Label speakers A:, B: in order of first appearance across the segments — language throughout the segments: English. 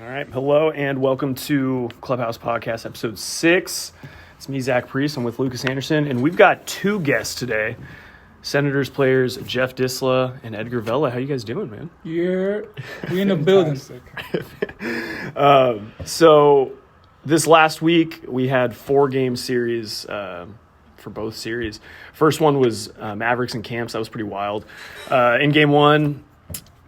A: All right. Hello and welcome to Clubhouse Podcast, episode 6. It's me, Zach Priest. I'm with Lukas Anderson, and we've got two guests today. Senators players Jeff Disla and Edgar Vela. How you guys doing, man?
B: Yeah, we in the building.
A: So this last week, we had 4-game series for both series. First one was Mavericks and Camps. That was pretty wild. In game 1,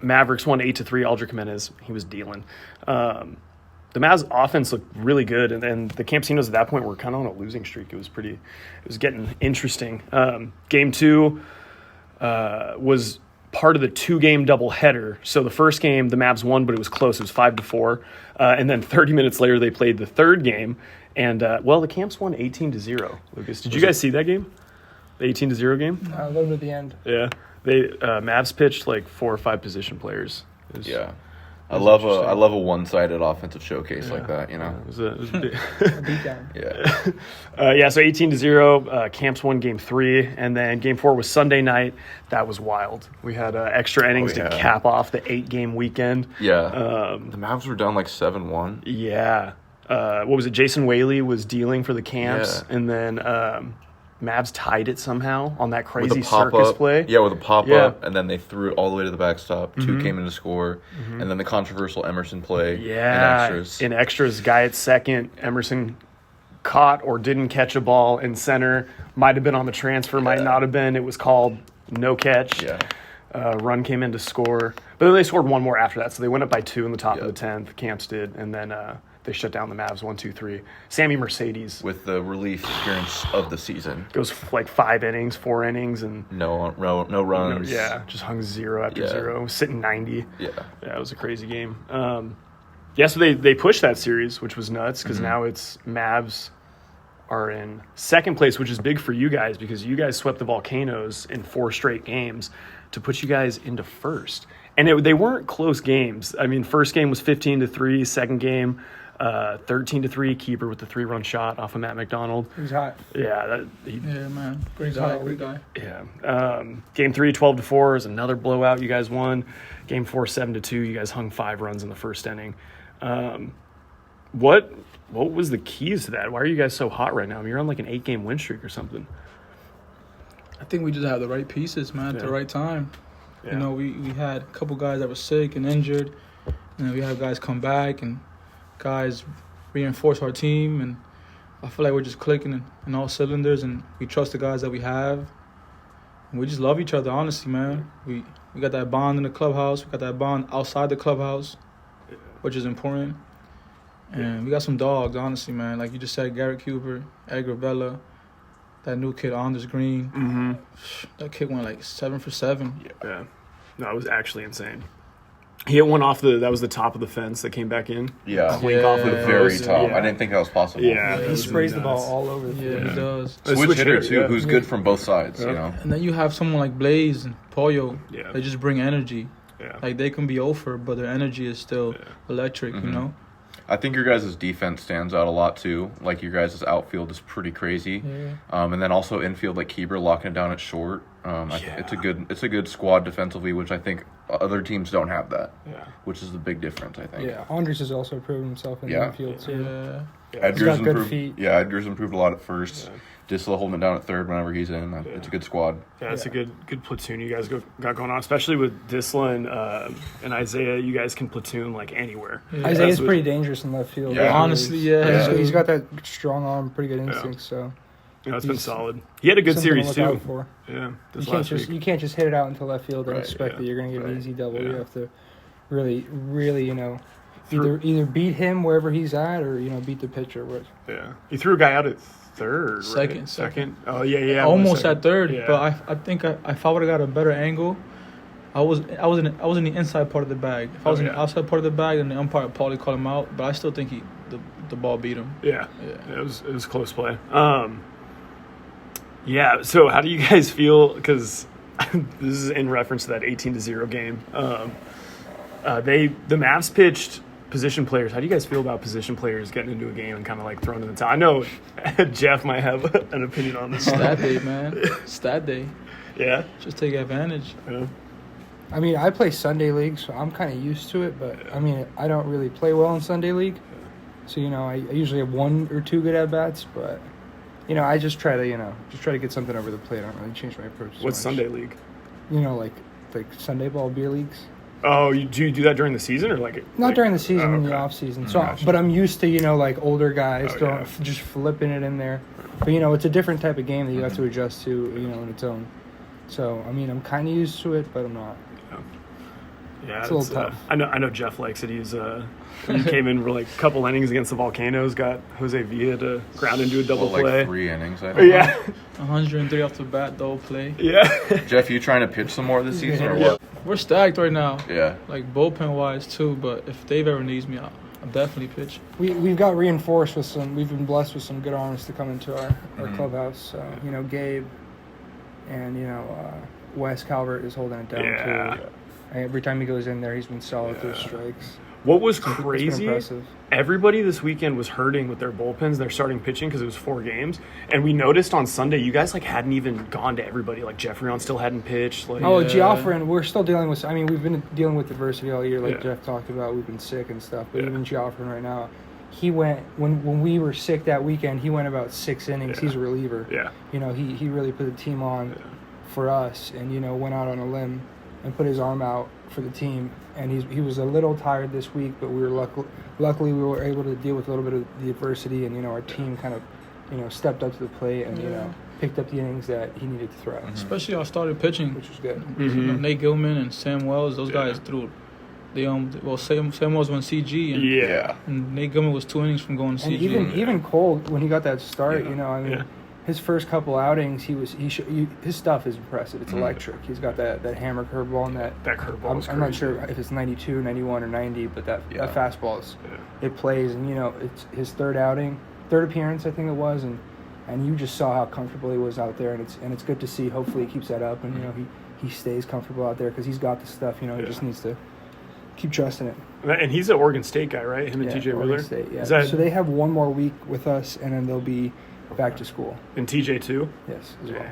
A: Mavericks won 8-3. Aldrich Jimenez, he was dealing. The Mavs offense looked really good, and the Campesinos at that point were kind of on a losing streak. It was getting interesting. Game 2 was part of the 2-game doubleheader. So the first game, the Mavs won, but it was close. It was 5-4. And then 30 minutes later, they played the third game, and the Camps won 18-0. Lucas, did you guys see that game? The 18-0 game?
B: A little bit at the end.
A: Yeah. They Mavs pitched like 4 or 5 position players.
C: I love a one-sided offensive showcase like that, you know.
A: It was a big
B: A beatdown.
A: So 18-0. Camps won game 3, and then game 4 was Sunday night. That was wild. We had extra innings to cap off the 8-game weekend.
C: Yeah. The Mavs were down like 7-1.
A: Yeah. What was it? Jason Whaley was dealing for the Camps, and then Mavs tied it somehow on that crazy circus play.
C: Yeah, with a pop-up, and then they threw it all the way to the backstop. 2 came in to score, and then the controversial Emerson play in extras.
A: In extras, guy at second, Emerson caught or didn't catch a ball in center. Might have been on the transfer, might not have been. It was called no catch.
C: Yeah.
A: Run came in to score. But then they scored one more after that, so they went up by 2 in the top of the 10th. Camps did, and then they shut down the Mavs 1-2-3. Sammy Mercedes
C: With the relief appearance of the season.
A: goes like 5 innings, 4 innings, and
C: No runs.
A: just hung 0 after 0, sitting 90.
C: Yeah.
A: Yeah, it was a crazy game. So they pushed that series, which was nuts because now it's Mavs are in second place, which is big for you guys because you guys swept the Volcanoes in 4 straight games to put you guys into first. And they weren't close games. I mean, first game was 15-3, second game 13-3, keeper with the 3-run shot off of Matt McDonald.
B: He's hot.
A: Yeah,
B: Yeah, man. Great guy.
A: Yeah. Game 3, 12-4 is another blowout. You guys won. Game 4, 7-2. You guys hung 5 runs in the first inning. What was the keys to that? Why are you guys so hot right now? I mean, you're on like an 8-game win streak or something.
B: I think we just have the right pieces, man, at the right time.
A: Yeah.
B: You know, we had a couple guys that were sick and injured, and then we have guys come back and guys reinforce our team, and I feel like we're just clicking in all cylinders, and we trust the guys that we have, and we just love each other, honestly, man. We got that bond in the clubhouse. We got that bond outside the clubhouse, which is important. And we got some dogs, honestly, man. Like you just said, Garrett Cooper, Edgar Vela, that new kid, Anders Green.
A: Mm-hmm.
B: That kid went like 7 for 7.
A: Yeah. No, it was actually insane. He hit one that was the top of the fence that came back in.
C: Yeah.
A: Clink off of the
C: Very
A: post.
C: top.
A: Yeah.
C: I didn't think that was possible.
A: Yeah.
B: He
D: sprays the ball all over the
B: Yeah,
D: field.
B: he does.
C: Switch hitter, too,
A: yeah.
C: who's good from both sides, you know.
B: And then you have someone like Blaze and Pollo.
A: Yeah.
B: They just bring energy.
A: Yeah.
B: Like, they can be over, but their energy is still electric, you know?
C: I think your guys' defense stands out a lot, too. Like, your guys' outfield is pretty crazy.
B: Yeah.
C: And then also infield, like Keeper locking it down at short. It's a good squad defensively, which I think other teams don't have that.
A: Yeah.
C: Which is the big difference, I think.
D: Yeah, Andres has also proven himself in the infield too.
B: Yeah.
C: Edgar's
D: He's got good
C: improved.
D: feet.
C: Yeah, Edgar's improved a lot at first. Disla holding it down at third whenever he's in. It's a good squad.
A: Yeah, it's a good platoon you guys got going on, especially with Disla and Isaiah. You guys can platoon like anywhere.
B: Yeah.
D: Isaiah's pretty dangerous in left field.
C: Yeah.
B: Honestly, yeah.
D: He's got that strong arm, pretty good instincts. So
A: It's been solid. He had a good
D: something to
A: series
D: look
A: too.
D: out for.
A: Yeah,
D: You can't just hit it out into left field and expect that you're going to get an easy double.
A: Yeah.
D: You have to really, either beat him wherever he's at, or beat the pitcher.
A: Yeah, he threw a guy out at third.
B: Second.
A: Second. Oh yeah.
B: Almost at third,
A: Yeah.
B: but I think if I would have got a better angle, I was in the inside part of the bag. If I was in the outside part of the bag, then the umpire would probably call him out. But I still think the ball beat him.
A: Yeah. It was close play. Yeah. So how do you guys feel? Because this is in reference to that 18-0 game. The Mavs pitched position players. How do you guys feel about position players getting into a game and kind of like throwing in the towel? I know Jeff might have an opinion on this.
B: Stat day, man. Stat day.
A: Yeah.
B: Just take advantage.
A: Yeah.
D: I mean, I play Sunday League, so I'm kind of used to it. But I mean, I don't really play well in Sunday League, so I usually have 1 or 2 good at bats. But I just try to get something over the plate. I don't really change my approach.
A: What's Sunday League?
D: Like Sunday ball beer leagues.
A: Oh, do you do that during the season or
D: Not during the season, in the
A: okay.
D: off season. So,
A: Gotcha.
D: but I'm used to like older guys
A: Oh,
D: just flipping it in there. But it's a different type of game that you have to adjust to, in its own. So I mean, I'm kind of used to it, but I'm not.
A: Yeah,
D: It's a little tough.
A: I know Jeff likes it. He came in for a couple innings against the Volcanoes, got Jose Villa to ground into a double play.
C: Like 3 innings, I think.
A: Yeah.
B: 103 off the bat, double play.
A: Yeah.
C: Jeff, you trying to pitch some more this season or
A: Yeah.
C: what?
B: We're stacked right now.
C: Yeah.
B: Like bullpen-wise, too. But if Dave ever needs me, I'll definitely pitch.
D: We've got reinforced with we've been blessed with some good arms to come into our clubhouse. So, Gabe and, Wes Calvert is holding it down,
A: Yeah.
D: too. Every time he goes in there, he's been solid through strikes.
A: What was
D: It's been
A: crazy,
D: impressive.
A: everybody this weekend was hurting with their bullpens, their starting pitching, because it was 4 games. And we noticed on Sunday, you guys hadn't even gone to everybody. Like Jeffrey still hadn't pitched.
D: Oh,
B: Yeah.
D: Geoffrey, we're still dealing with. I mean, we've been dealing with adversity all year, like
A: Yeah.
D: Jeff talked about. We've been sick and stuff. But
A: Yeah.
D: even Geoffrey right now, he went when we were sick that weekend. He went about 6 innings.
A: Yeah.
D: He's a reliever.
A: Yeah.
D: He really put the team on for us, and went out on a limb and put his arm out for the team. And he was a little tired this week, but we were luckily we were able to deal with a little bit of the adversity, and our team kind of stepped up to the plate and picked up the innings that he needed to throw,
B: Especially our started pitching.
D: which was good.
A: Mhm.
B: Nate Gilman and Sam Wells, those
A: Yeah.
B: guys threw. Sam Wells went CG, and,
A: Yeah.
B: and Nate Gilman was 2 innings from going
D: And
B: CG.
D: even Cole, when he got that start,
A: Yeah.
D: I mean,
A: Yeah.
D: his first couple outings, his stuff is impressive. It's electric. He's got that hammer curveball and that.
A: That curveball was
D: I'm not
A: crazy.
D: sure if it's 92, 91, or 90, but that fastball is
A: Yeah.
D: it plays, and it's his third appearance, I think it was, and you just saw how comfortable he was out there, and it's good to see. Hopefully, he keeps that up, and he stays comfortable out there because he's got the stuff. He just needs to keep trusting it.
A: And he's an Oregon State guy, right? Him and TJ
D: Oregon
A: Wheeler?
D: State, yeah.
A: Is that
D: So they have one more week with us, and then they'll be back to school.
A: in TJ too?
D: Yes, as well.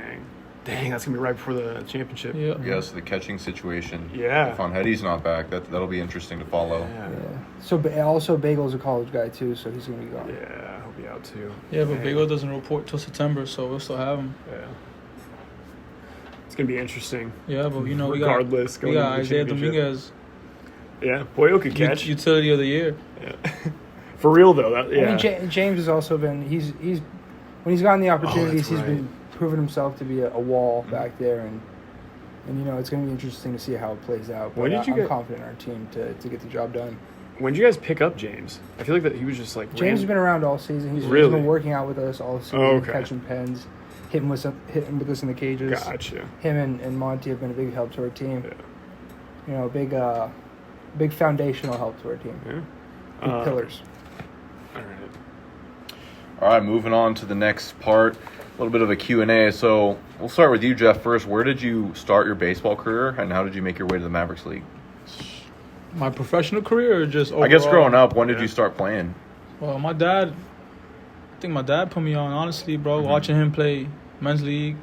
A: Dang, that's going to be right before the championship.
B: Yeah.
C: Yeah, so the catching situation.
A: Yeah.
C: If Onhetti's not back, that'll be interesting to follow.
A: Yeah.
D: Yeah. So, but also Bagel's a college guy too, so he's gonna be gone.
A: Yeah, he'll be out too.
B: Yeah, but
A: Dang.
B: Big O doesn't report till September, so we'll still have him.
A: Yeah. It's going to be interesting.
B: Yeah, but we
A: Regardless,
B: got
A: going into the
B: Isaiah
A: championship.
B: Dominguez,
A: Yeah, Boyo could catch.
B: utility of the year.
A: Yeah. For real though,
D: I mean, James has also been he's when he's gotten the opportunities,
A: that's
D: he's been proven himself to be a wall back there, and it's going to be interesting to see how it plays out. But
A: When did you
D: I'm
A: get-
D: confident in our team to get the job done.
A: When did you guys pick up James? I feel like that he was just like
D: James has been around all season. He's
A: Really?
D: been working out with us all season,
A: Oh, okay.
D: catching pens, hitting with us in the cages.
A: Gotcha.
D: Him and Monty have been a big help to our team.
A: Yeah.
D: Big foundational help to our team.
A: Yeah.
D: Big pillars.
A: All right.
C: All right, moving on to the next part, a little bit of a Q&A. So we'll start with you, Jeff, first. Where did you start your baseball career, and how did you make your way to the Mavericks League?
B: My professional career or just overall?
C: I guess growing up, when did
A: Yeah.
C: you start playing?
B: Well, I think my dad put me on, honestly, bro, watching him play men's league.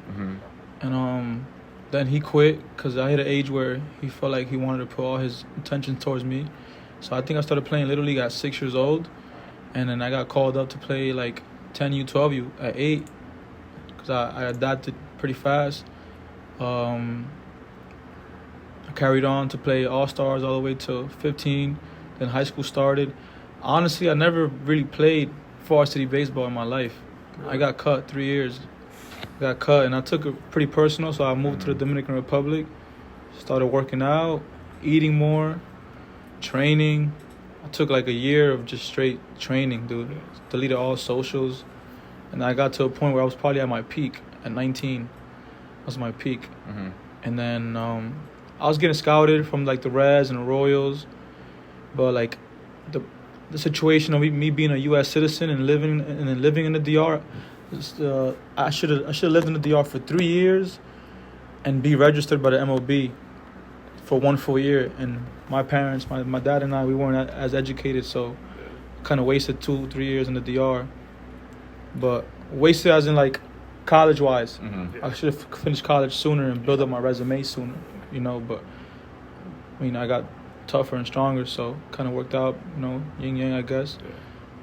B: And then he quit because I hit an age where he felt like he wanted to put all his attention towards me. So I think I started playing Little League at 6 years old. And then I got called up to play like 10U, 12U at 8 because I adapted pretty fast. I carried on to play All-Stars all the way to 15. Then high school started. Honestly, I never really played varsity baseball in my life. I got cut 3 years. And I took it pretty personal, so I moved to the Dominican Republic, started working out, eating more, training. I took like a year of just straight training, dude. Deleted all socials. And I got to a point where I was probably at my peak at 19. That was my peak. And then I was getting scouted from like the Reds and the Royals. But like the situation of me being a U.S. citizen and living in the DR, I should have lived in the DR for 3 years and be registered by the MLB for 1 full year. And my parents, my dad and I, we weren't as educated, so kind of wasted 2-3 years in the DR. But wasted as in like college-wise. I should have finished college sooner and built up my resume sooner, But I mean, I got tougher and stronger, so kind of worked out, you know, yin yang, I guess.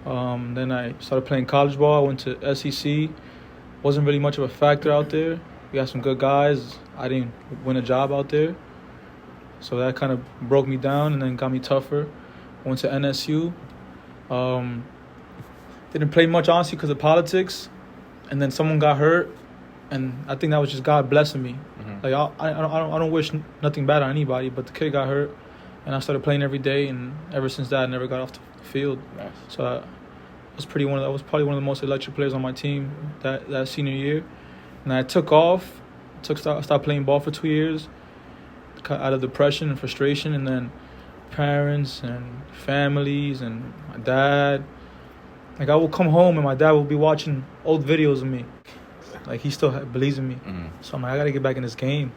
B: Then I started playing college ball. I went to SEC. Wasn't really much of a factor out there. We had some good guys. I didn't win a job out there. So that kind of broke me down and then got me tougher. I went to NSU. Didn't play much, honestly, because of politics. And then someone got hurt. And I think that was just God blessing me. Like, I don't wish nothing bad on anybody, but the kid got hurt. And I started playing every day. And ever since that, I never got off the field.
C: Nice.
B: So I was probably one of the most electric players on my team that senior year. And I took off. Stopped playing ball for 2 years. Out of depression and frustration, and then parents and families and my dad. Like, I will come home and my dad will be watching old videos of me. Like, he still believes in me. So I'm like, I gotta get back in this game.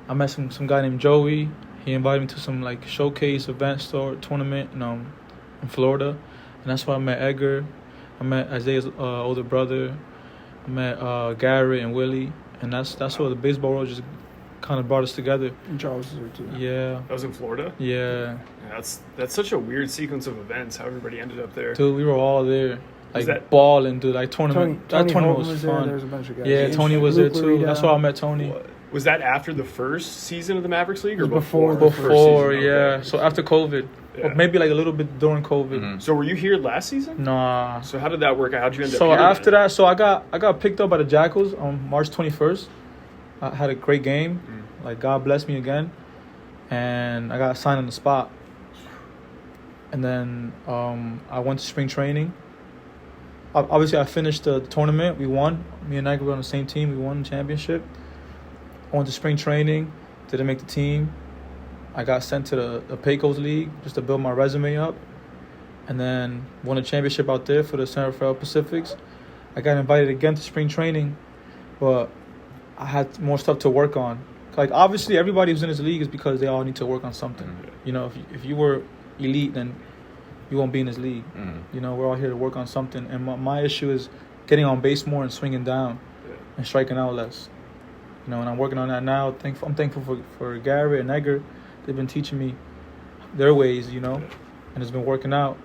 B: I met some guy named Joey. He invited me to some like showcase event tournament in Florida, and that's where I met Edgar. I met Isaiah's older brother. I met Garrett and Willie, and that's where the baseball world just kind of brought us together.
D: And Charles is there too.
B: Yeah.
A: That was in Florida?
B: Yeah.
A: That's such a weird sequence of events, how everybody ended up there.
B: Dude, we were all there. Like, balling, dude. Like, tournament.
D: Tony
B: that tournament
D: Holton
B: was
D: there.
B: fun.
D: There was a bunch of guys.
B: Yeah, Tony was there too.
D: Luke
B: That's why I met Tony.
A: Was that after the first season of the Mavericks League or
D: It was before
A: before?
D: the first
B: Before,
A: season?
B: yeah.
A: Okay.
B: So after COVID.
A: Yeah.
B: Or maybe like a little bit during COVID.
A: So were you here last season?
B: Nah.
A: So how did that work out? How'd you end up
B: So
A: here
B: after
A: then?
B: that, so I got picked up by the Jackals on March 21st. I had a great game. Like, God blessed me again. And I got signed on the spot. And then I went to spring training. Obviously, I finished the tournament. We won. Me and Edgar were on the same team. We won the championship. I went to spring training. Didn't make the team. I got sent to the Pecos League just to build my resume up. And then won a championship out there for the San Rafael Pacifics. I got invited again to spring training, but I had more stuff to work on. Like, obviously, everybody who's in this league is because they all need to work on something. You know, if you were elite, then you won't be in this league. You know, we're all here to work on something. And my issue is getting on base more and swinging down and striking out less. You know, and I'm working on that now. I'm thankful for Garrett and Edgar. They've been teaching me their ways, you know, and it's been working out.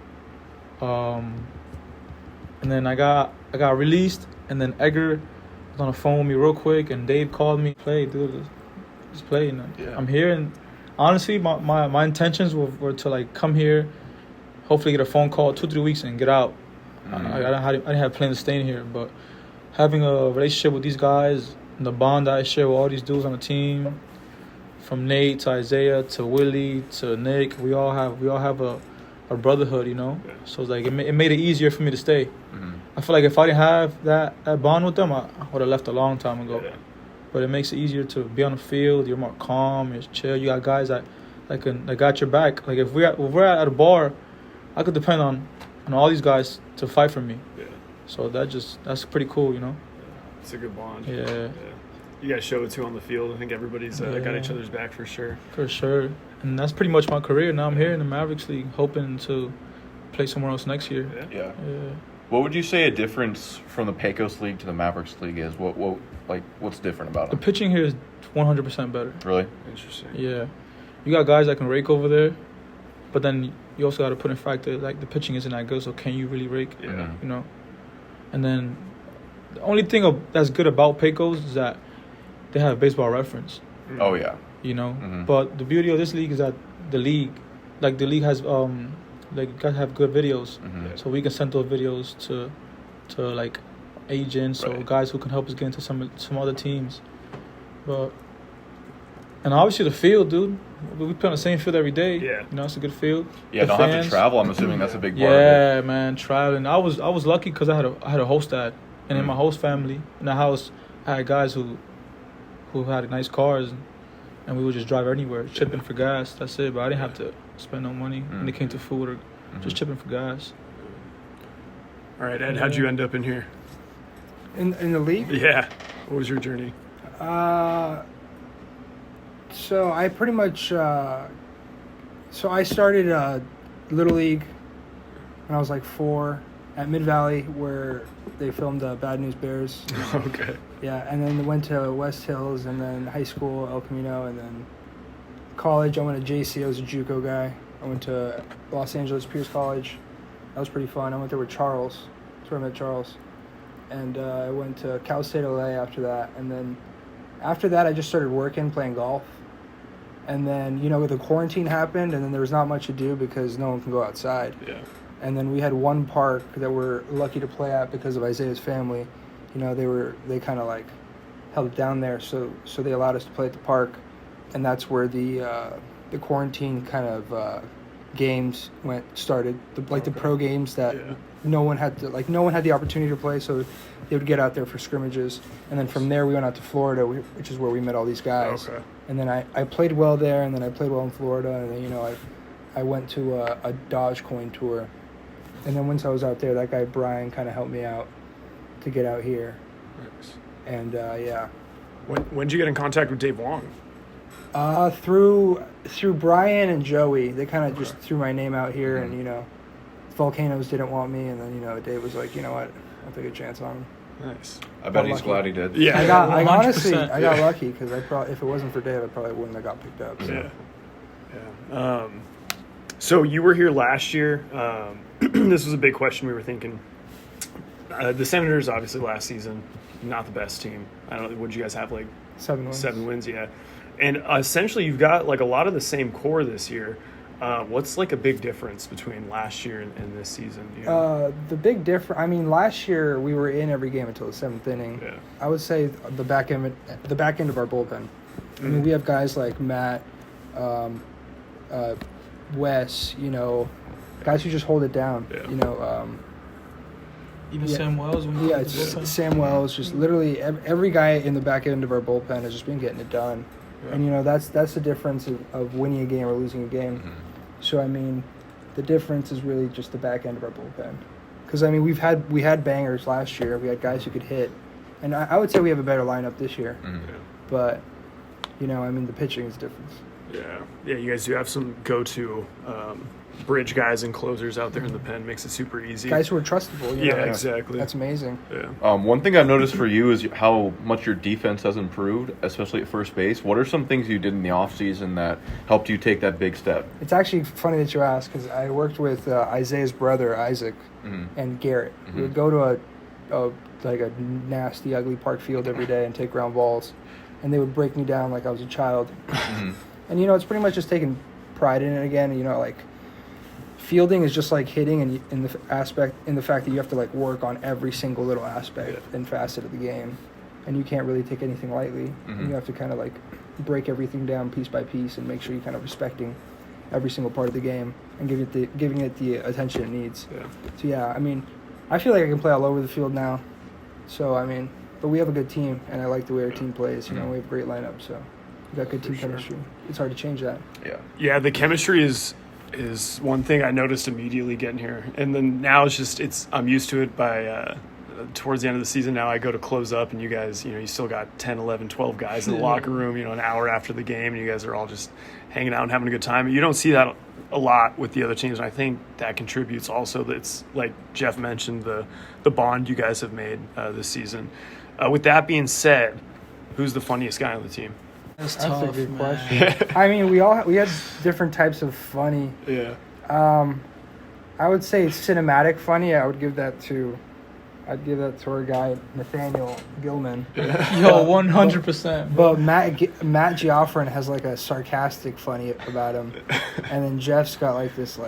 B: And then I got released, and then Edgar was on the phone with me real quick, and Dave called me. Play, dude, just play. And I'm here, and honestly, my intentions were to like come here, hopefully get a phone call 2-3 weeks and get out. I didn't have plans to stay in here, but having a relationship with these guys and the bond that I share with all these dudes on the team, from Nate to Isaiah to Willie to Nick, we all have a brotherhood, you know. So it's like it made it easier for me to stay. I feel like if I didn't have that bond with them, I would have left a long time ago. But it makes it easier to be on the field. You're more calm. You're chill. You got guys that got your back. Like if we're at a bar, I could depend on all these guys to fight for me. So that's pretty cool, you know.
A: It's a good bond.
B: Yeah.
A: You guys show it too on the field. I think everybody's got each other's back for sure.
B: For sure. And that's pretty much my career. Now I'm here in the Mavericks League, hoping to play somewhere else next year.
C: Yeah. What would you say a difference from the Pecos League to the Mavericks League is? What's different about
B: The
C: them?
B: pitching here is 100% better.
C: Really?
A: Interesting.
B: Yeah. You got guys that can rake over there, but then you also got to put in factor, like, the pitching isn't that good, so can you really rake?
A: Yeah.
B: You know? And then the only thing that's good about Pecos is that they have baseball reference.
C: Oh, yeah.
B: You know? But the beauty of this league is that the league has like, guys have good videos, so we can send those videos to like agents or guys who can help us get into some other teams. And obviously the field, dude. We play on the same field every day.
A: Yeah.
B: You know, it's a good field.
C: Yeah,
B: The
C: don't have
B: fans.
C: to travel. I'm assuming that's a big part of
B: Yeah, man, traveling. I was lucky because I had a host dad, and in my host family in the house, I had guys who had nice cars, and we would just drive anywhere, chipping for gas. That's it. But I didn't have to spend no money when it came to food or just chipping for gas.
A: All right, Ed, how'd you end up in here?
D: In the league?
A: Yeah. What was your journey?
D: So I pretty much so I started Little League when I was like 4 at Mid Valley, where they filmed Bad News Bears.
A: Okay.
D: Yeah, and then went to West Hills, and then high school El Camino, and then college, I went to JC. I was a JUCO guy. I went to Los Angeles Pierce College. That was pretty fun. I went there with Charles. That's where I met Charles. And I went to Cal State LA after that. And then after that, I just started working, playing golf. And then, the quarantine happened, and then there was not much to do because no one can go outside.
A: Yeah.
D: And then we had one park that we're lucky to play at because of Isaiah's family. They kind of like held it down there, so they allowed us to play at the park, and that's where the quarantine kind of games started. The pro games that no one had the opportunity to play, so they would get out there for scrimmages, and then from there we went out to Florida, which is where we met all these guys.
A: Okay.
D: And then I played well there, and then I played well in Florida, and then I went to a Dogecoin tour, and then once I was out there, that guy Brian kind of helped me out to get out here.
A: Nice.
D: And yeah.
A: When did you get in contact with Dave Wong?
D: Through Brian and Joey, they kind of just threw my name out here, and Volcanoes didn't want me, and then Dave was like, you know what, I'll take a chance on him.
A: Nice.
C: I bet he's glad he did.
A: Yeah.
D: I honestly
B: 100%.
D: got lucky because if it wasn't for Dave, I probably wouldn't have got picked up. So.
A: Yeah. So you were here last year. This was a big question we were thinking. The Senators, obviously, last season, not the best team. I don't know. Would you guys have
D: 7 wins?
A: 7 wins, yeah. And essentially, you've got a lot of the same core this year. What's a big difference between last year and this season?
D: The big difference. I mean, last year we were in every game until the 7th inning.
A: Yeah.
D: I would say the back end of our bullpen. I mean, we have guys like Matt, Wes. Guys who just hold it down.
A: Yeah.
B: Even Sam Wells.
D: Sam Wells. Just literally every guy in the back end of our bullpen has just been getting it done.
A: Yeah.
D: And that's the difference of winning a game or losing a game.
C: Mm-hmm.
D: So I mean, the difference is really just the back end of our bullpen. Because I mean, we had bangers last year. We had guys who could hit, and I would say we have a better lineup this year.
C: Mm-hmm.
D: But I mean, the pitching is different.
A: Yeah. You guys do have some go-to bridge guys and closers out there in the pen. Makes it super easy.
D: Guys who are trustable.
A: Exactly.
D: That's amazing.
A: Yeah.
C: One thing I've noticed for you is how much your defense has improved, especially at first base. What are some things you did in the offseason that helped you take that big step?
D: It's actually funny that you ask because I worked with Isaiah's brother, Isaac, and Garrett.
C: Mm-hmm.
D: We would go to a nasty, ugly park field every day and take ground balls, and they would break me down like I was a child.
C: Mm-hmm.
D: And, it's pretty much just taking pride in it again. Fielding is just like hitting in the fact that you have to work on every single little aspect and facet of the game, and you can't really take anything lightly.
C: Mm-hmm.
D: And you have to kind of break everything down piece by piece and make sure you're kind of respecting every single part of the game and giving it the attention it needs.
A: Yeah.
D: So yeah, I mean, I feel like I can play all over the field now. So I mean, but we have a good team, and I like the way our team plays. We have a great lineup, so we got good team chemistry. It's hard to change that.
A: Yeah. The chemistry is one thing I noticed immediately getting here, and then now I'm used to it by towards the end of the season. Now I go to close up, and you guys, you still got 10, 11, 12 guys in the locker room, an hour after the game, and you guys are all just hanging out and having a good time. You don't see that a lot with the other teams, and I think that contributes also. That's like Jeff mentioned, the bond you guys have made this season. With that being said, who's the funniest guy on the team?
B: That's
D: That's
B: tough,
D: a good
B: man.
D: question. I mean, we had different types of funny.
A: Yeah.
D: I would say cinematic funny. I'd give that to our guy Nathaniel Gilman.
B: Yo, 100%.
D: But Matt Geoffrin has a sarcastic funny about him, and then Jeff's got this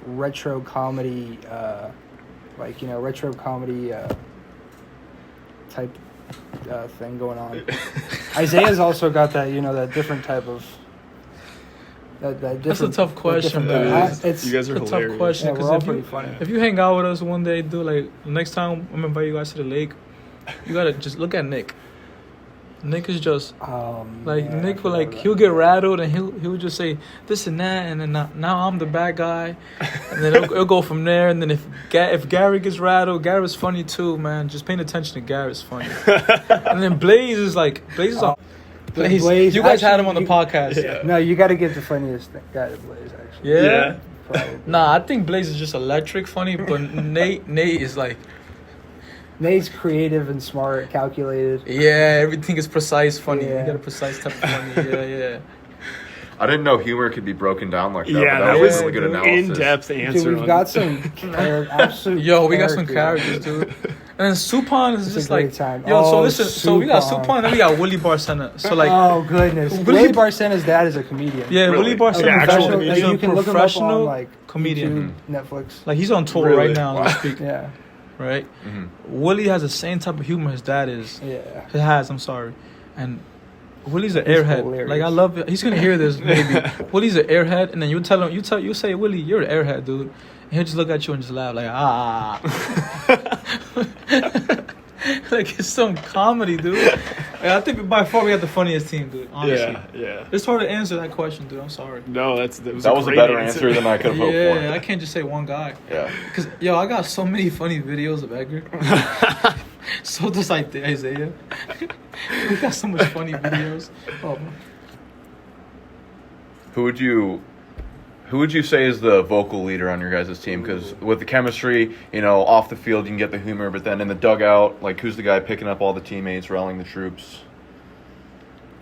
D: retro comedy, type thing going on. Isaiah's also got that that different type of that different.
B: That's a tough question,
D: different-
B: man.
D: It's
A: You guys are
B: It's a
A: hilarious.
B: tough question
D: Yeah,
B: because
D: we're all pretty funny.
B: if you hang out with us one day, dude, next time I'm invite you guys to the lake, you gotta just look at Nick. Nick is just Nick will he'll get rattled and he'll just say this and that, and then now I'm the bad guy, and then it'll go from there. And then if Gary gets rattled, Gary's funny too, man. Just paying attention to Gary's funny. And then Blaze is on. Blaze, you guys had him on the podcast.
A: Yeah.
D: No, you got to give the funniest guy to Blaze actually.
B: Yeah.
D: Probably.
B: Nah, I think Blaze is just electric funny, but Nate is
D: Nate's creative and smart, calculated.
B: yeah, everything is precise funny.
D: Yeah.
B: You got a precise type of funny. Yeah.
C: I didn't know humor could be broken down like that.
A: Yeah,
C: but
A: that
C: was
A: was
C: a really good analysis.
A: in-depth answer.
D: Dude, we've got some absolute.
B: Yo, we got some characters, dude. And then Supon is
D: It's
B: just
D: a great
B: like,
D: time.
B: yo. So
D: Oh,
B: listen, so we got
D: Supon.
B: Supon, and then we got Willie Barcena. So like,
D: Oh goodness,
B: Willie-
D: Willie Barcena's dad is a comedian.
B: yeah,
A: Really?
B: Willie Barcena,
A: Yeah, actual
B: professional,
A: comedian?
B: he's a
D: you can look him up
B: professional
D: on like
B: comedian.
D: YouTube, Netflix.
B: Like he's on tour
A: Really?
B: right now,
A: Wow.
B: as we speak.
D: Yeah,
B: Right?
C: Mhm.
B: Willie has the same type of humor his dad is.
D: yeah.
B: I'm sorry. And Willie's an
D: He's
B: airhead.
D: hilarious.
B: Like I love it. He's gonna hear this maybe. Willie's an airhead, and then you tell him, you say, Willie, you're an airhead, dude. And he'll just look at you and just laugh like like it's some comedy, dude. Like, I think by far we got the funniest team, dude. Honestly.
A: Yeah.
B: It's hard to answer that question, dude. I'm sorry.
A: No, that was
C: That was a
A: great
C: better answer than I could have hoped
B: Yeah,
C: for.
B: I can't just say one guy.
C: Yeah.
B: Cause yo, I got so many funny videos of Edgar. So does like Isaiah. We got so much funny videos. Oh, man.
C: Who would you say is the vocal leader on your guys' team? Because with the chemistry, off the field you can get the humor, but then in the dugout, like who's the guy picking up all the teammates, rallying the troops?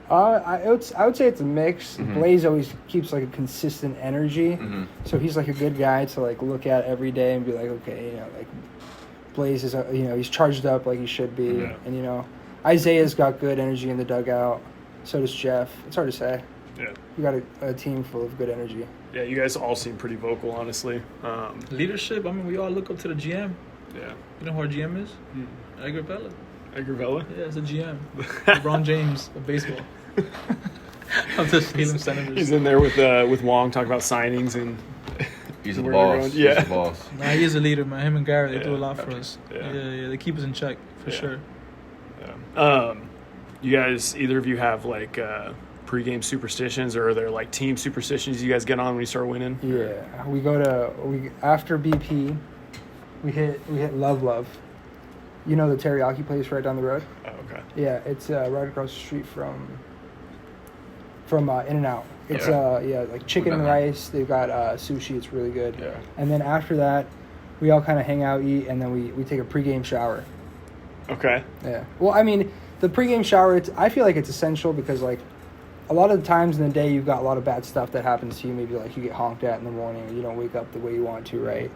D: I would say it's a mix.
C: Mhm.
D: Blaze always keeps like a consistent energy,
C: Mhm.
D: so he's like a good guy to like look at every day and be like, okay, like Blaze is he's charged up like he should be,
A: Yeah.
D: and Isaiah's got good energy in the dugout. So does Jeff. It's hard to say.
A: Yeah.
D: We got a team full of good energy.
A: Yeah, you guys all seem pretty vocal, honestly.
B: Leadership. I mean, we all look up to the GM.
A: Yeah.
B: You know who our GM is?
A: Hmm.
B: Edgar Vela.
A: Edgar Vela?
B: Yeah, it's a GM. LeBron James of baseball. Of the Salem Senators.
A: He's in there with Wong talking about signings and
C: He's the
A: where they're
C: boss.
A: going. Yeah.
C: He's the boss.
B: Nah, he is a leader, man. Him and Garrett, they do a
A: Yeah.
B: lot for us.
A: Yeah.
B: Yeah, they keep us in check for
A: Yeah.
B: sure.
A: You guys, either of you have like pregame superstitions, or are there like team superstitions you guys get on when you start winning?
D: Yeah, we after BP, we hit Love. You know the teriyaki place right down the road?
A: Oh, okay.
D: Yeah, it's right across the street from In-N-Out. It's
C: Yeah.
D: like chicken and rice. They've got sushi. It's really good.
C: Yeah.
D: And then after that, we all kind of hang out, eat, and then we take a pregame shower.
A: Okay.
D: Yeah. Well, I mean, the pregame shower, I feel like it's essential because, like, a lot of the times in the day you've got a lot of bad stuff that happens to you. Maybe, like, you get honked at in the morning or you don't wake up the way you want to, right?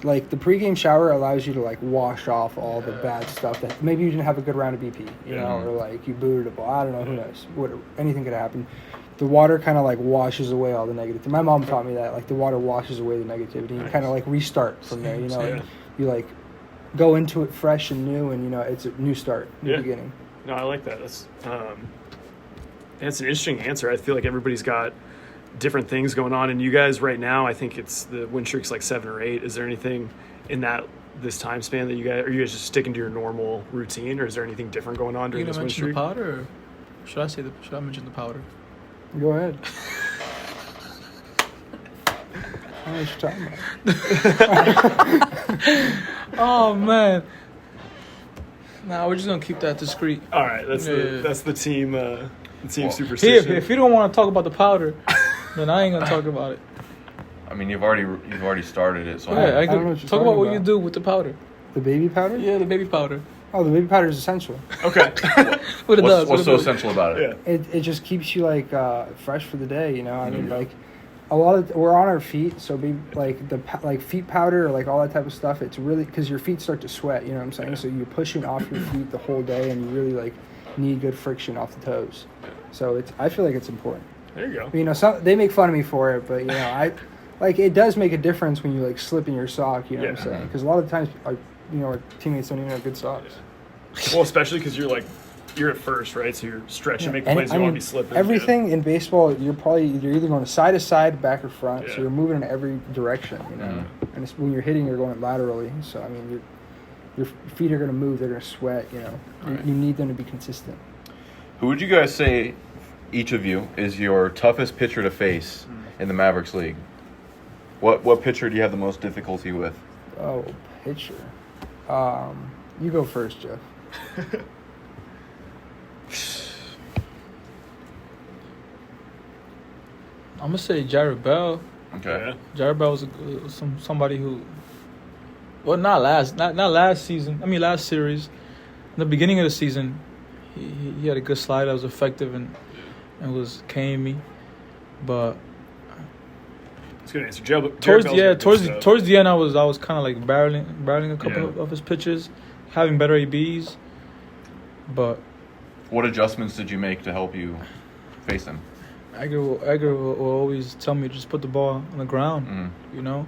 D: Like, the pregame shower allows you to, like, wash off all the bad stuff that maybe you didn't have a good round of BP, you know, or, like, you booted a ball. I don't know. Who knows? Anything could happen. The water kind of, like, washes away all the negativity. My mom taught me that. Like, the water washes away the negativity. You kind of, like, restart from there, you know.
A: Yeah.
D: You, like, go into it fresh and new, and, it's a new start, new beginning.
A: No, I like that. That's it's an interesting answer. I feel like everybody's got different things going on, and you guys right now, I think it's the win streak's like 7 or 8. Is there anything in this time span that are you guys just sticking to your normal routine, or is there anything different going on
B: You
A: during
B: gonna
A: this win
B: mention the
A: streak?
B: powder, or should I mention the powder?
D: Go ahead. I don't know what you're talking about.
B: Oh man. Nah, we're just gonna keep that discreet.
A: All right, that's
B: Yeah.
A: the team
B: Here,
A: superstition.
B: if you don't want to talk about the powder, then I ain't gonna talk about it.
C: I mean, you've already started it, so
B: Yeah, I
D: don't know
B: could
D: what you're
B: talk about
D: talking
B: what you
D: about.
B: do with the powder.
D: The baby powder?
B: Yeah, the baby powder.
D: Oh, the baby powder is essential.
A: Okay.
B: What it does?
C: what's
B: what
C: so
B: it does.
C: essential about it?
A: Yeah.
D: It just keeps you like fresh for the day, you know. I mean, like we're on our feet, so like feet powder or like all that type of stuff. It's really because your feet start to sweat. You know what I'm saying?
A: Yeah.
D: So you're pushing off your feet the whole day, and you really like need good friction off the toes. So I feel like it's important.
A: There you go.
D: You know, they make fun of me for it, but it does make a difference when you like slip in your sock. You know what I'm
A: Yeah.
D: saying? Because a lot of the times, our teammates don't even have good socks.
A: Well, especially because you're at first, right? So you're stretching, making plays. You don't want to be slipping.
D: everything in baseball, you're either going side to side, back or front.
A: Yeah.
D: So you're moving in every direction, you know.
C: Mhm.
D: And when you're hitting, you're going laterally. So I mean, your feet are going to move. They're going to sweat. You know,
C: Right.
D: you need them to be consistent.
C: Who would you guys say, each of you, is your toughest pitcher to face in the Mavericks League? What pitcher do you have the most difficulty with?
D: Oh, pitcher. You go first, Jeff.
B: I'm gonna say Jared Bell.
C: Okay.
A: Yeah.
B: Jared Bell was somebody who, well, not last season. I mean, last series. In the beginning of the season, he had a good slide that was effective and was carrying me. But
A: It's a good answer. Jared
B: towards
A: Bell's got good stuff.
B: towards the end, I was kind of like barreling a couple of his pitches, having better ABs. But
C: What adjustments did you make to help you face him?
B: Edgar will always tell me just put the ball on the ground.
C: Mm-hmm.
B: You know,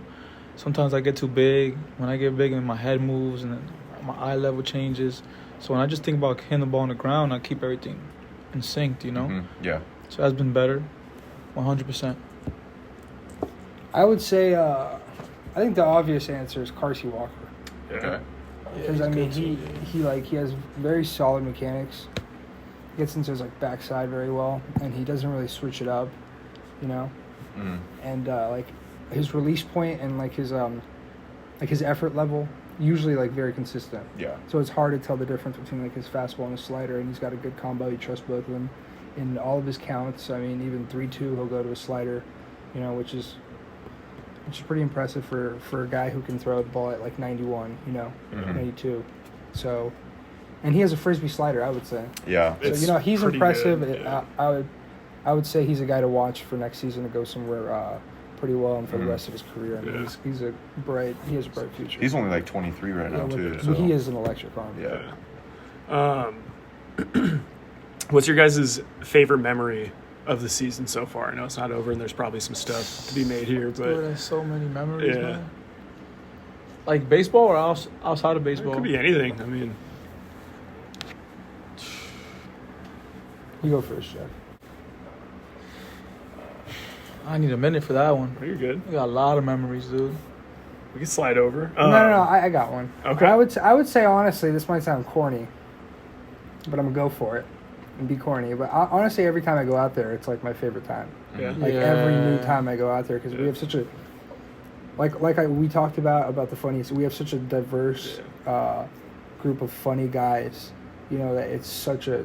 B: sometimes I get too big. When I get big, and my head moves and then my eye level changes. So when I just think about hitting the ball on the ground, I keep everything in sync. You know.
C: Mm-hmm. Yeah.
B: So that's been better, 100%.
D: I would say, I think the obvious answer is Carsey Walker.
A: Yeah.
C: Okay.
D: Because I mean, he has very solid mechanics. Gets into his like backside very well, and he doesn't really switch it up, you know.
C: Mm-hmm.
D: And like his release point and like his effort level usually like very consistent.
C: Yeah.
D: So it's hard to tell the difference between like his fastball and his slider, and he's got a good combo. He trusts both of them in all of his counts. I mean, even 3-2, he'll go to a slider, you know, which is pretty impressive for a guy who can throw the ball at like 91, you know,
C: Mhm.
D: 92. So, and he has a frisbee slider, I would say.
C: Yeah.
D: So
A: It's
D: you know he's
A: pretty
D: impressive.
A: good, yeah.
D: I would say he's a guy to watch for next season to go somewhere pretty well and for the
C: Mhm.
D: rest of his career. I mean,
A: Yeah.
D: he has a bright future.
C: He's only like 23 right now, too.
D: but
C: So.
D: he is an electric arm.
C: Yeah.
A: What's your guys' favorite memory of the season so far? I know it's not over, and there's probably some stuff to be made here,
B: Dude,
A: but
B: there's so many memories,
A: Yeah.
B: man. Like baseball or outside of
A: it
B: baseball?
A: could be anything. I mean,
D: You go first, Jeff.
B: I need a minute for that one.
A: oh, you're good.
B: I got a lot of memories, dude.
A: We can slide over.
D: No. I got one.
A: Okay.
D: I would say honestly, this might sound corny, but I'm gonna go for it and be corny. But honestly, every time I go out there, it's like my favorite time.
A: Yeah.
D: Like every new
B: Yeah.
D: time I go out there, because we
A: Yeah.
D: have such a we talked about the funniest. We have such a diverse group of funny guys. You know that it's such a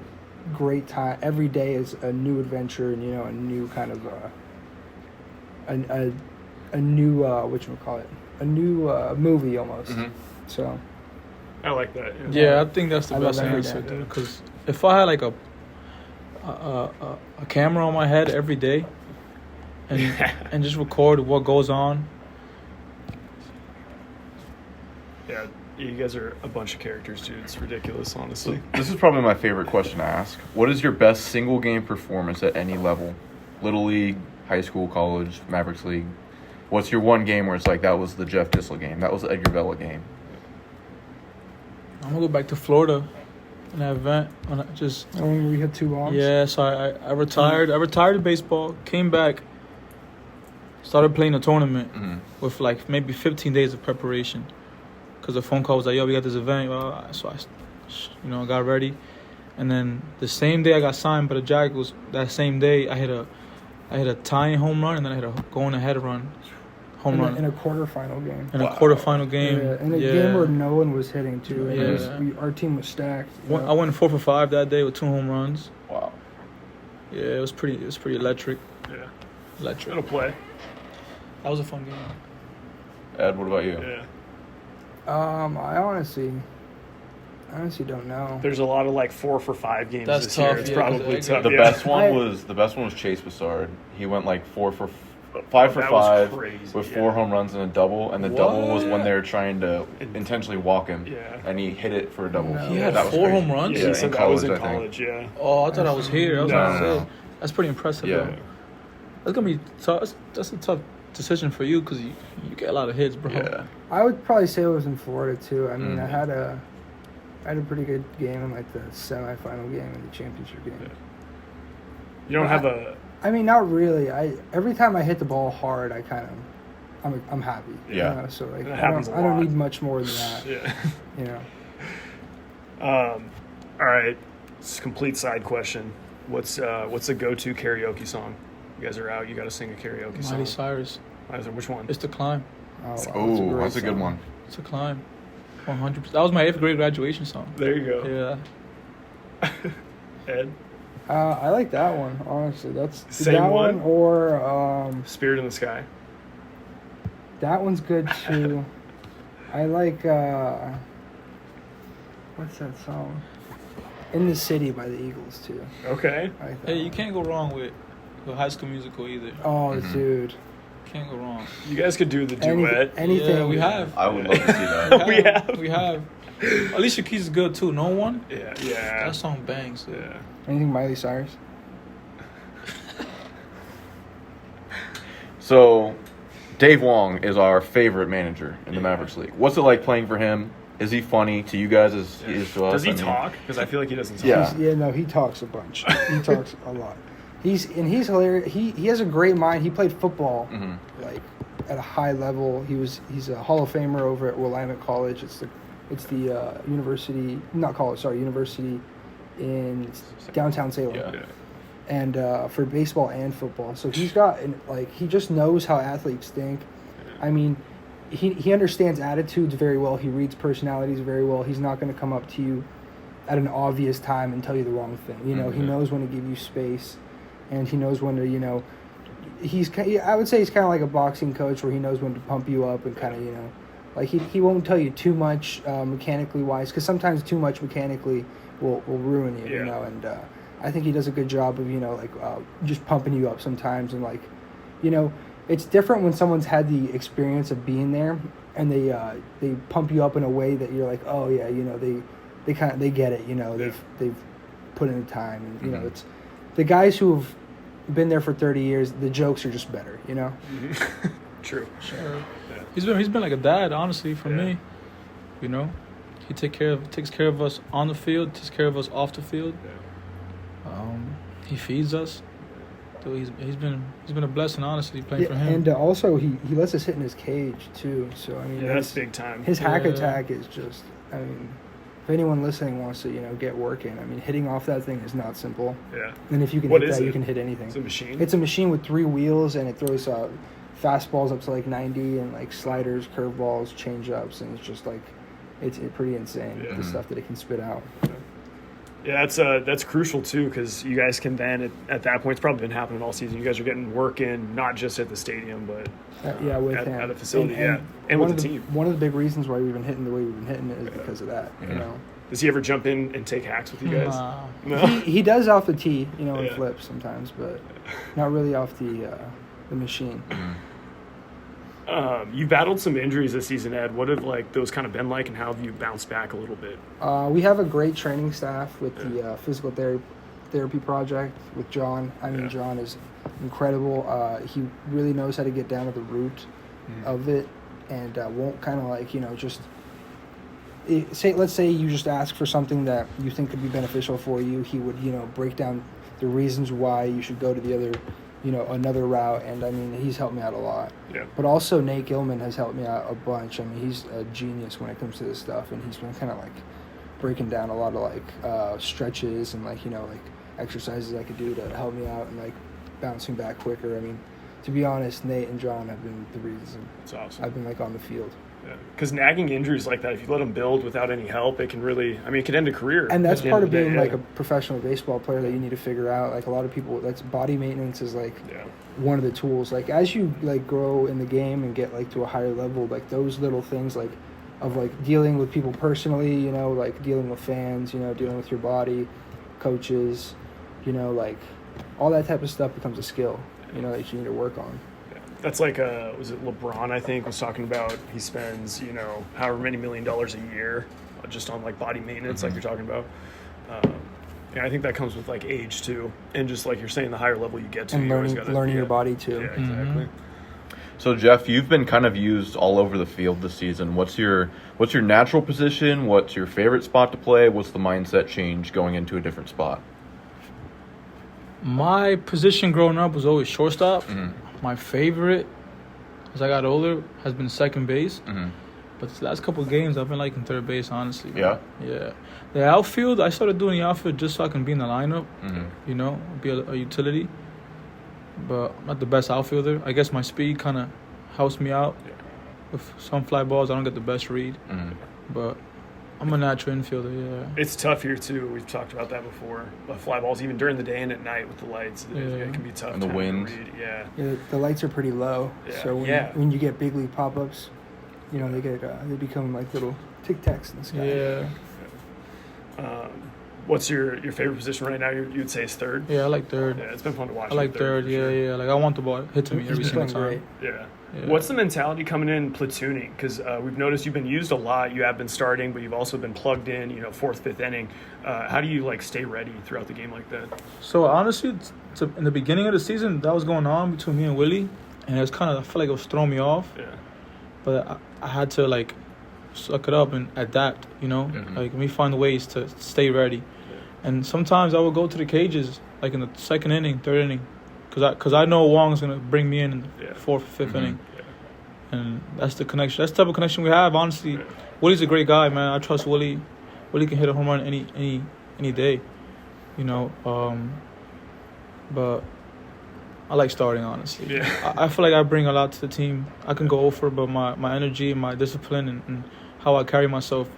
D: great time. Every day is a new adventure, and you know a new kind of a new whatchamacallit, a new movie almost.
C: Mhm.
D: So
A: I like that.
B: Yeah, I think that's the
D: I
B: best
D: love every
B: answer,
D: day.
B: dude. Because if I had like a camera on my head every day, and just record what goes on.
A: Yeah, you guys are a bunch of characters, dude. It's ridiculous, honestly.
C: This is probably my favorite question to ask. What is your best single game performance at any level? Little League, high school, college, Mavericks League. What's your one game where it's like that was the Jeff Disla game? That was the Edgar Vela game.
B: I'm gonna go back to Florida, in that event when I just
D: when we had 2 bombs.
B: yeah. So I retired. I retired in baseball. Came back. Started playing a tournament
C: Mm-hmm.
B: with like maybe 15 days of preparation. Because the phone call was like, yo, we got this event. So I got ready. And then the same day I got signed by the Jackals, that same day I hit a tying home run, and then I hit a going ahead run home run
D: in a quarterfinal game.
B: in a quarterfinal game.
D: Yeah, in a game where no one was hitting too. And
B: Yeah.
D: our team was stacked. you know?
B: I went 4 for 5 that day with 2 home runs.
C: Wow.
B: Yeah, it was pretty electric.
A: Yeah.
B: Electric.
A: It'll play.
B: That was a fun game.
C: Ed, what about you?
A: Yeah.
D: I honestly don't know.
A: There's a lot of like 4 for 5 games
B: That's
A: this
B: tough,
A: year. It's
B: yeah,
A: probably
B: 'cause
A: tough.
C: The
A: yeah.
C: best one
D: I-
C: was Chase Bassard. He went like 5 for
A: That was
C: 5
A: crazy,
C: with
A: yeah.
C: 4 home runs and a double, and the double was when
B: What?
C: they were trying to intentionally walk him,
A: Yeah.
C: and he hit it for a double.
D: No.
B: He had
C: That was
B: 4
C: crazy.
B: home runs?
A: Yeah, he
C: in
A: said that
C: college,
A: was in
C: I think.
A: college, yeah.
B: Oh, I thought I was here. I was
A: No,
B: about to
C: no,
B: say.
C: no.
B: That's pretty impressive,
C: Yeah.
B: though. That's gonna be tough. That's a tough decision for you because you get a lot of hits, bro.
C: Yeah.
D: I would probably say it was in Florida too. I mean,
C: Mm.
D: I had a pretty good game in like the semifinal game and the championship game.
A: You don't have a
D: I mean, not really. Every time I hit the ball hard, I'm happy.
C: Yeah.
D: You know? So like
A: That
D: I
A: happens
D: don't
A: a lot.
D: need much more than that.
A: yeah.
D: You know.
A: All right. It's a complete side question. What's a go-to karaoke song? You guys are out. You got to sing a karaoke song.
B: Miley Cyrus.
A: Which one?
B: It's The Climb.
D: Oh, wow,
C: Oh, that's a
D: great
C: good
D: song.
C: one.
B: It's a climb. 100%. That was my 8th grade graduation song.
A: There you go.
B: Yeah.
A: Ed,
D: I like that one. Honestly, that's
A: Same
D: that
A: one?
D: or
A: Spirit in the Sky.
D: that one's good too. I like what's that song? In the City by the Eagles too.
A: Okay.
D: I like that
B: Hey, you
D: one.
B: can't go wrong with The High School Musical either.
D: Oh, dude.
B: Can't go wrong.
A: You guys could do the duet.
D: Anything.
B: Yeah, we have.
C: I would love to see that.
A: We have.
B: We have. Alicia Keys is good too. No One?
A: Yeah.
B: That song bangs.
A: Yeah.
D: Anything Miley Cyrus?
C: So, Dave Wong is our favorite manager in the Mavericks League. What's it like playing for him? Is he funny to you guys as he is to us?
A: Does he
C: I mean,
A: talk? Because I feel like he doesn't talk.
C: Yeah.
D: No, he talks a bunch. He talks a lot. He's hilarious. He has a great mind. He played football like at a high level. He's a Hall of Famer over at Willamette College. It's the university in downtown Salem.
C: Yeah.
D: And for baseball and football. So he's got he just knows how athletes think. I mean, he understands attitudes very well. He reads personalities very well. He's not going to come up to you at an obvious time and tell you the wrong thing. You know, he knows when to give you space, and he knows when to, you know, I would say he's kind of like a boxing coach where he knows when to pump you up and kind of, you know, like he won't tell you too much mechanically wise, because sometimes too much mechanically will ruin you, you know, and I think he does a good job of, you know, like just pumping you up sometimes, and like, you know, it's different when someone's had the experience of being there and they pump you up in a way that you're like, oh yeah, you know, they get it, you know, they've put in the time, and you know, it's the guys who have been there for 30 years, the jokes are just better, you know.
A: True.
B: Sure. Yeah. He's been like a dad, honestly, for me. You know, he takes care of us on the field, takes care of us off the field. He feeds us. So he's been a blessing, honestly, playing for him.
D: And also he lets us hit in his cage too. So I mean,
A: that's big time.
D: His hack attack is just. I mean, if anyone listening wants to, you know, get working, I mean, hitting off that thing is not simple.
A: Yeah.
D: And if you can hit that, you can hit anything.
A: It's a machine.
D: It's a machine with 3 wheels, and it throws fastballs up to like 90, and like sliders, curveballs, changeups, and it's just like it's pretty insane the stuff that it can spit out.
A: Yeah, that's crucial too, because you guys can then at that point, it's probably been happening all season. You guys are getting work in not just at the stadium, but at a facility, and with the team.
D: One of the big reasons why we've been hitting the way we've been hitting it is because of that. You know.
A: Does he ever jump in and take hacks with you guys?
B: No.
D: He does off the tee, you know, and flips sometimes, but not really off the machine.
A: You battled some injuries this season, Ed. What have those kind of been like, and how have you bounced back a little bit?
D: We have a great training staff with the physical therapy project with John. I mean, John is incredible. He really knows how to get down to the root of it, and won't kind of like, you know, just let's say you just ask for something that you think could be beneficial for you. He would, you know, break down the reasons why you should go to the other, you know, another route, and I mean, he's helped me out a lot. Yeah. But also Nate Gilman has helped me out a bunch. I mean, he's a genius when it comes to this stuff, and he's been kind of like breaking down a lot of like stretches and like, you know, like exercises I could do to help me out and like bouncing back quicker. I mean, to be honest, Nate and John have been the reason I've been like on the field.
A: Yeah, because nagging injuries like that, if you let them build without any help, it can really, I mean, it can end a career.
D: And that's part of being like a professional baseball player that you need to figure out. Like a lot of people, that's body maintenance is like one of the tools. Like as you like grow in the game and get like to a higher level, like those little things like of like dealing with people personally, you know, like dealing with fans, you know, dealing with your body, coaches, you know, like all that type of stuff becomes a skill, you know, that you need to work on.
A: That's like, was it LeBron, I think, was talking about he spends, you know, however many $1 million a year just on, like, body maintenance, like you're talking about. I think that comes with, like, age, too. And just, like you're saying, the higher level you get to.
D: And learning your body, too.
A: Yeah, exactly.
C: So, Jeff, you've been kind of used all over the field this season. What's your natural position? What's your favorite spot to play? What's the mindset change going into a different spot?
B: My position growing up was always shortstop. My favorite, as I got older, has been second base. But this last couple of games, I've been liking third base, honestly.
C: Yeah?
B: Yeah. The outfield, I started doing the outfield just so I can be in the lineup, you know, be a utility. But I'm not the best outfielder. I guess my speed kind of helps me out. With some fly balls, I don't get the best read. But I'm a natural infielder, yeah.
A: It's tough here, too. We've talked about that before. But fly balls, even during the day and at night with the lights, it can be tough.
C: And the wind.
A: Yeah,
D: the lights are pretty low.
A: Yeah.
D: So when you get big league pop-ups, you know, they become like little tic-tacs in the sky.
B: Yeah.
A: What's your favorite position right now? You'd say is third.
B: Yeah, I like third.
A: Yeah, it's been fun to watch.
B: I like third.
A: for
B: Yeah,
A: sure.
B: yeah. Like I want the ball hit to me
D: He's
B: every
D: been
B: single
D: playing
B: time.
D: great.
A: Yeah.
B: Yeah.
A: What's the mentality coming in platooning? Because we've noticed you've been used a lot. You have been starting, but you've also been plugged in. Fourth, fifth inning. How do you stay ready throughout the game like that?
B: So honestly, in the beginning of the season, that was going on between me and Willie, and it was I felt like it was throwing me off.
A: Yeah.
B: But I had to suck it up and adapt.
C: Mhm.
B: Let me find ways to stay ready. And sometimes I would go to the cages in the second inning, third inning, because I know Wong's gonna bring me in the fourth, fifth inning. And that's the connection. That's the type of connection we have. Honestly, Willie's a great guy, man. I trust Willie. Willie can hit a home run any day, But I like starting, honestly.
A: Yeah.
B: I feel like I bring a lot to the team. I can go over, but my energy, my discipline, and how I carry myself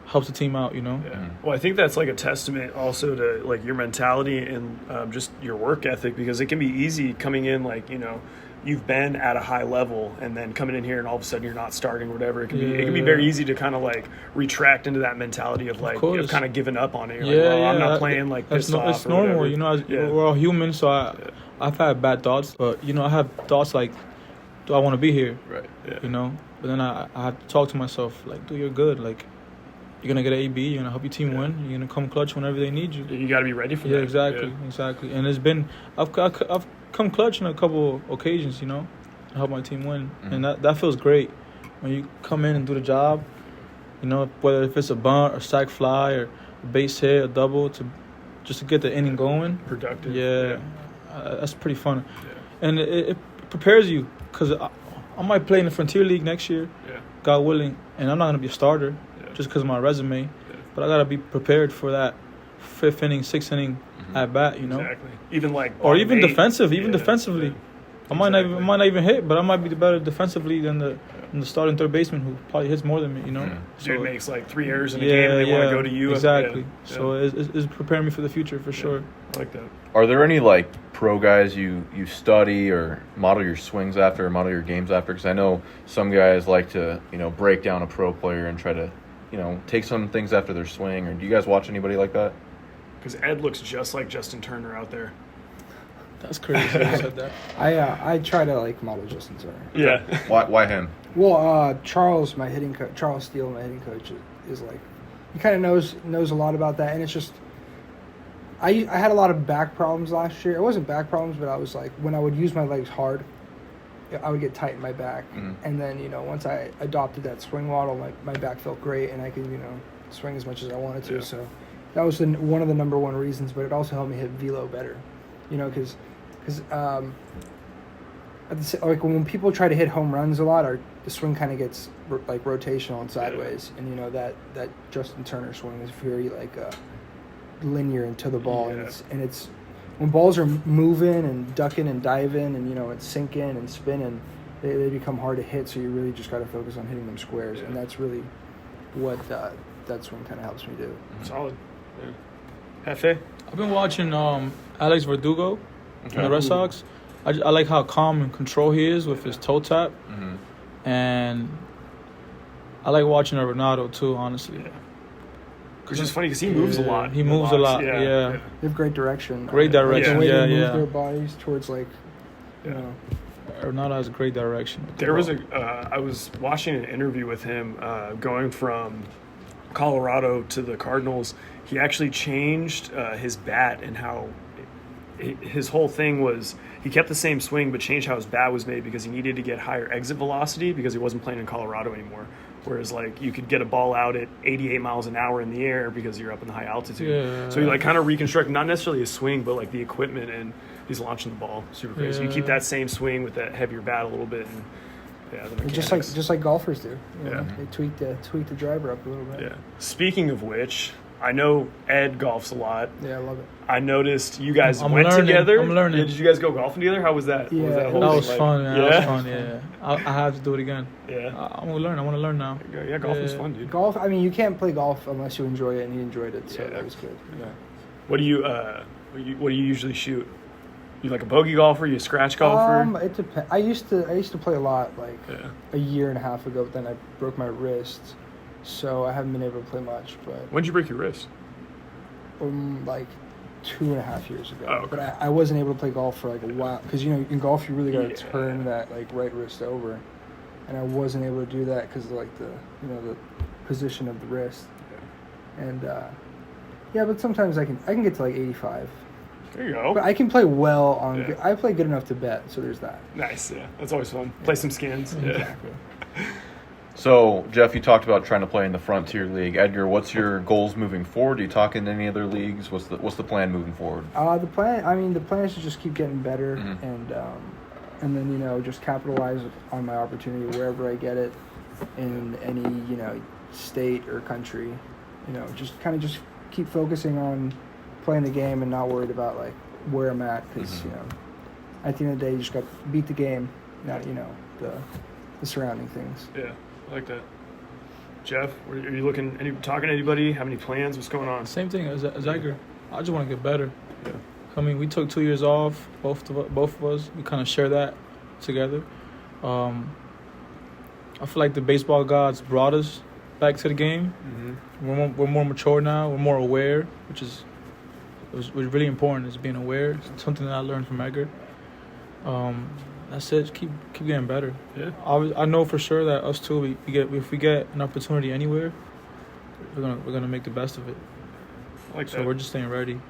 B: helps the team out.
A: Yeah. Well, I think that's a testament also to your mentality and just your work ethic, because it can be easy coming in you've been at a high level and then coming in here and all of a sudden you're not starting or whatever. It can be very easy to kind of retract into that mentality of
B: course.
A: kind of giving up on it. You're I'm not playing pissed off.
B: It's normal,
A: whatever.
B: We're all human, so I've had bad thoughts, but I have thoughts do I want to be here?
C: Right.
A: Yeah.
B: But then I have to talk to myself dude, you're good. You're gonna get an AB. You're gonna help your team win. You're gonna come clutch whenever they need you.
A: You got to be ready for that.
B: Yeah, exactly. And it's been I've come clutch on a couple occasions, to help my team win, and that feels great when you come in and do the job. Whether if it's a bunt or sac fly or a base hit, a double, just to get the inning going.
A: Productive.
B: Yeah, that's pretty fun, and it prepares you because I might play in the Frontier League next year, God willing, and I'm not gonna be a starter. Just because of my resume, but I gotta be prepared for that fifth inning, sixth inning at bat.
A: Exactly. Even
B: even defensive, defensively.
A: Yeah.
B: I might not even hit, but I might be better defensively than the starting third baseman who probably hits more than me.
A: So it makes 3 errors in a game, and they want to go to you.
B: Exactly.
A: Yeah.
B: So it's preparing me for the future for sure.
A: I like that.
C: Are there any pro guys you study or model your swings after or model your games after? Because I know some guys like to break down a pro player and try to take some things after their swing. Or do you guys watch anybody like that?
A: Because Ed looks just like Justin Turner out there.
B: That's crazy. You said that.
D: I try to model Justin Turner.
A: Yeah.
C: Why him?
D: Well, Charles Steele, my hitting coach, is he kind of knows a lot about that, and it's just I had a lot of back problems last year. It wasn't back problems, but I was when I would use my legs hard, I would get tight in my back, and then once I adopted that swing model, my back felt great, and I could swing as much as I wanted to.
A: Yeah.
D: So that was one of the number one reasons, but it also helped me hit velo better, because when people try to hit home runs a lot, the swing kind of gets rotational and sideways, and that Justin Turner swing is very linear into the ball, and it's when balls are moving and ducking and diving and it's sinking and spinning, they become hard to hit. So you really just got to focus on hitting them squares, and that's really what that swing kind of helps me do.
A: Solid. Yeah. Hefe?
B: I've been watching Alex Verdugo from the Red Sox. I like how calm and control he is with his toe tap, and I like watching Arenado too, honestly.
A: Yeah. Which is funny because he moves a lot.
B: He moves a lot.
A: Yeah.
D: They have great direction.
B: Great direction.
D: The way
B: Yeah,
D: they move
B: yeah.
D: their bodies towards
B: Arenado has great direction.
A: There was I was watching an interview with him going from Colorado to the Cardinals. He actually changed his bat and how his whole thing was he kept the same swing but changed how his bat was made because he needed to get higher exit velocity because he wasn't playing in Colorado anymore. Whereas you could get a ball out at 88 miles an hour in the air because you're up in the high altitude.
B: Yeah.
A: So you kind of reconstruct not necessarily his swing but the equipment, and he's launching the ball super crazy.
B: Yeah.
A: You keep that same swing with that heavier bat a little bit, and the mechanics.
D: just like golfers do.
A: Yeah.
D: They tweak the driver up a little bit.
A: Yeah. Speaking of which, I know Ed golfs a lot.
D: Yeah, I love it.
A: I noticed you guys
B: I'm
A: went
B: learning.
A: together.
B: I'm learning.
A: Yeah, did you guys go golfing together? How was that?
D: Yeah,
A: What was that
D: that
A: whole
B: That
A: thing
B: was
A: like?
B: fun. Man.
A: Yeah.
B: That was fun. Yeah. I have to do it again.
A: Yeah.
B: I'm gonna learn. I want to learn now.
A: Yeah, golf was fun, dude.
D: Golf. I mean, you can't play golf unless you enjoy it, and he enjoyed it, so
A: Yeah.
D: that was good. Yeah.
A: What do you usually shoot? You like a bogey golfer? You a scratch golfer?
D: It depends. I used to play a lot
A: Yeah.
D: a year and a half ago, but then I broke my wrist, so I haven't been able to play much. But
A: When'd you break your wrist?
D: like 2.5 years ago.
A: Oh, okay.
D: But I wasn't able to play golf for like a while because in golf you really got to
A: Yeah.
D: turn that like right wrist over, and I wasn't able to do that because of like the the position of the wrist. And but sometimes I can get to like 85.
A: There you go.
D: But I can play well on.
A: Yeah.
D: I play good enough to bet, so there's that.
A: Nice. Yeah, that's always fun. Play some skins. Yeah.
D: Exactly.
C: So, Jeff, you talked about trying to play in the Frontier League. Edgar, what's your goals moving forward? Are you talking to any other leagues? What's the plan moving forward?
D: The plan is to just keep getting better
C: Mhm.
D: and then just capitalize on my opportunity wherever I get it in any state or country. Just kind of just keep focusing on playing the game and not worried about like where I'm at because at the end of the day you just got to beat the game, not the surrounding things.
A: Yeah, I like that. Jeff, are you talking to anybody? Have any plans? What's going on?
B: Same thing as Edgar. I just want to get better.
A: Yeah.
B: I mean, we took 2 years off. Both of us. We kind of share that together. I feel like the baseball gods brought us back to the game.
A: Mm-hmm.
B: We're more mature now. We're more aware, which was really important. Is being aware. It's something that I learned from Edgar. That's it. Just keep getting better.
A: Yeah.
B: I know for sure that us two, if we get an opportunity anywhere, we're gonna make the best of it.
A: I like
B: So
A: that.
B: we're just staying ready.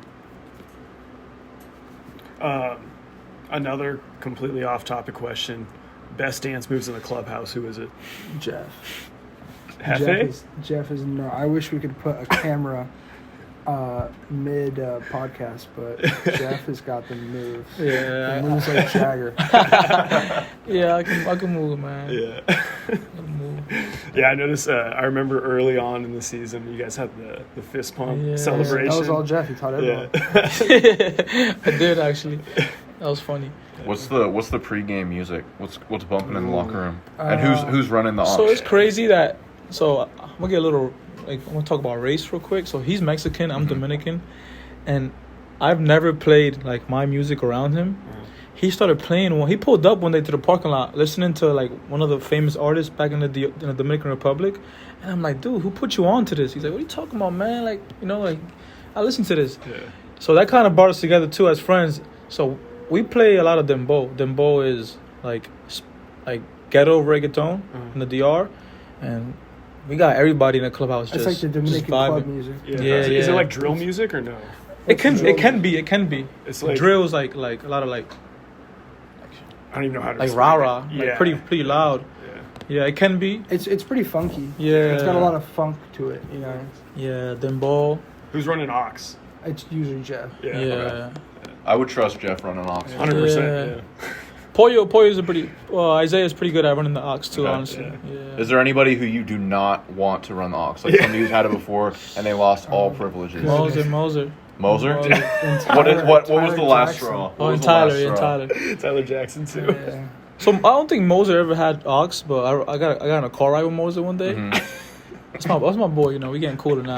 A: Another completely off-topic question. Best dance moves in the clubhouse. Who is it?
D: Jeff.
A: Hefe?
D: Jeff is no. I wish we could put a camera mid podcast, but Jeff has got the moves.
B: Yeah,
D: He moves like Jagger.
B: yeah, I can move, man.
A: Yeah.
B: I can move.
A: Yeah, I noticed. I remember early on in the season, you guys had the fist pump
B: Yeah.
A: celebration.
D: That was all Jeff. He taught everyone.
A: Yeah.
B: I did actually. That was funny.
C: What's the pregame music? What's bumping in the locker room? And who's running the
B: So
C: aux?
B: it's crazy that. So I'm gonna get a little. I'm gonna talk about race real quick. So he's Mexican. I'm Dominican, and I've never played like my music around him. He started playing he pulled up one day to the parking lot, listening to like one of the famous artists back in the Dominican Republic, and I'm like, dude, who put you on to this? He's like, what are you talking about, man? Like, like I listened to this.
A: Yeah.
B: So that kind of brought us together too as friends. So we play a lot of dembow. Dembow is like ghetto reggaeton in the DR, and we got everybody in the clubhouse
D: It's
B: just
D: like the Dominican
B: just vibing.
D: club music.
A: Yeah. Is
B: Yeah,
A: it
B: yeah.
A: like drill music or no?
B: It can be.
A: It's like
B: Drills like a lot of like
A: I don't even know how to
B: like
A: explain
B: rah
A: it.
B: rah,
A: Yeah.
B: like pretty loud.
A: Yeah.
B: Yeah, it can be.
D: It's pretty funky.
B: Yeah,
D: It's got a lot of funk to it.
B: Yeah, dembow.
A: Who's running ox?
D: It's usually Jeff.
A: Yeah.
B: Yeah.
A: Okay.
C: I would trust Jeff running aux.
A: 100%. Yeah.
B: Pollo's Isaiah's pretty good at running the ox too,
C: Okay.
B: honestly.
A: Yeah.
B: Yeah.
C: Is there anybody who you do not want to run the aux? Like somebody who's had it before and they lost all privileges?
B: Moser.
C: Moser?
D: And
C: What was the
D: Tyler
C: last
D: Jackson.
C: straw? What
B: Oh,
C: was
B: and
C: the last
B: Tyler,
C: straw?
A: Tyler Jackson too.
D: Yeah.
B: So I don't think Moser ever had ox, but I got in a car ride with Moser one day.
C: Mhm.
B: That's my boy. We getting cooler now.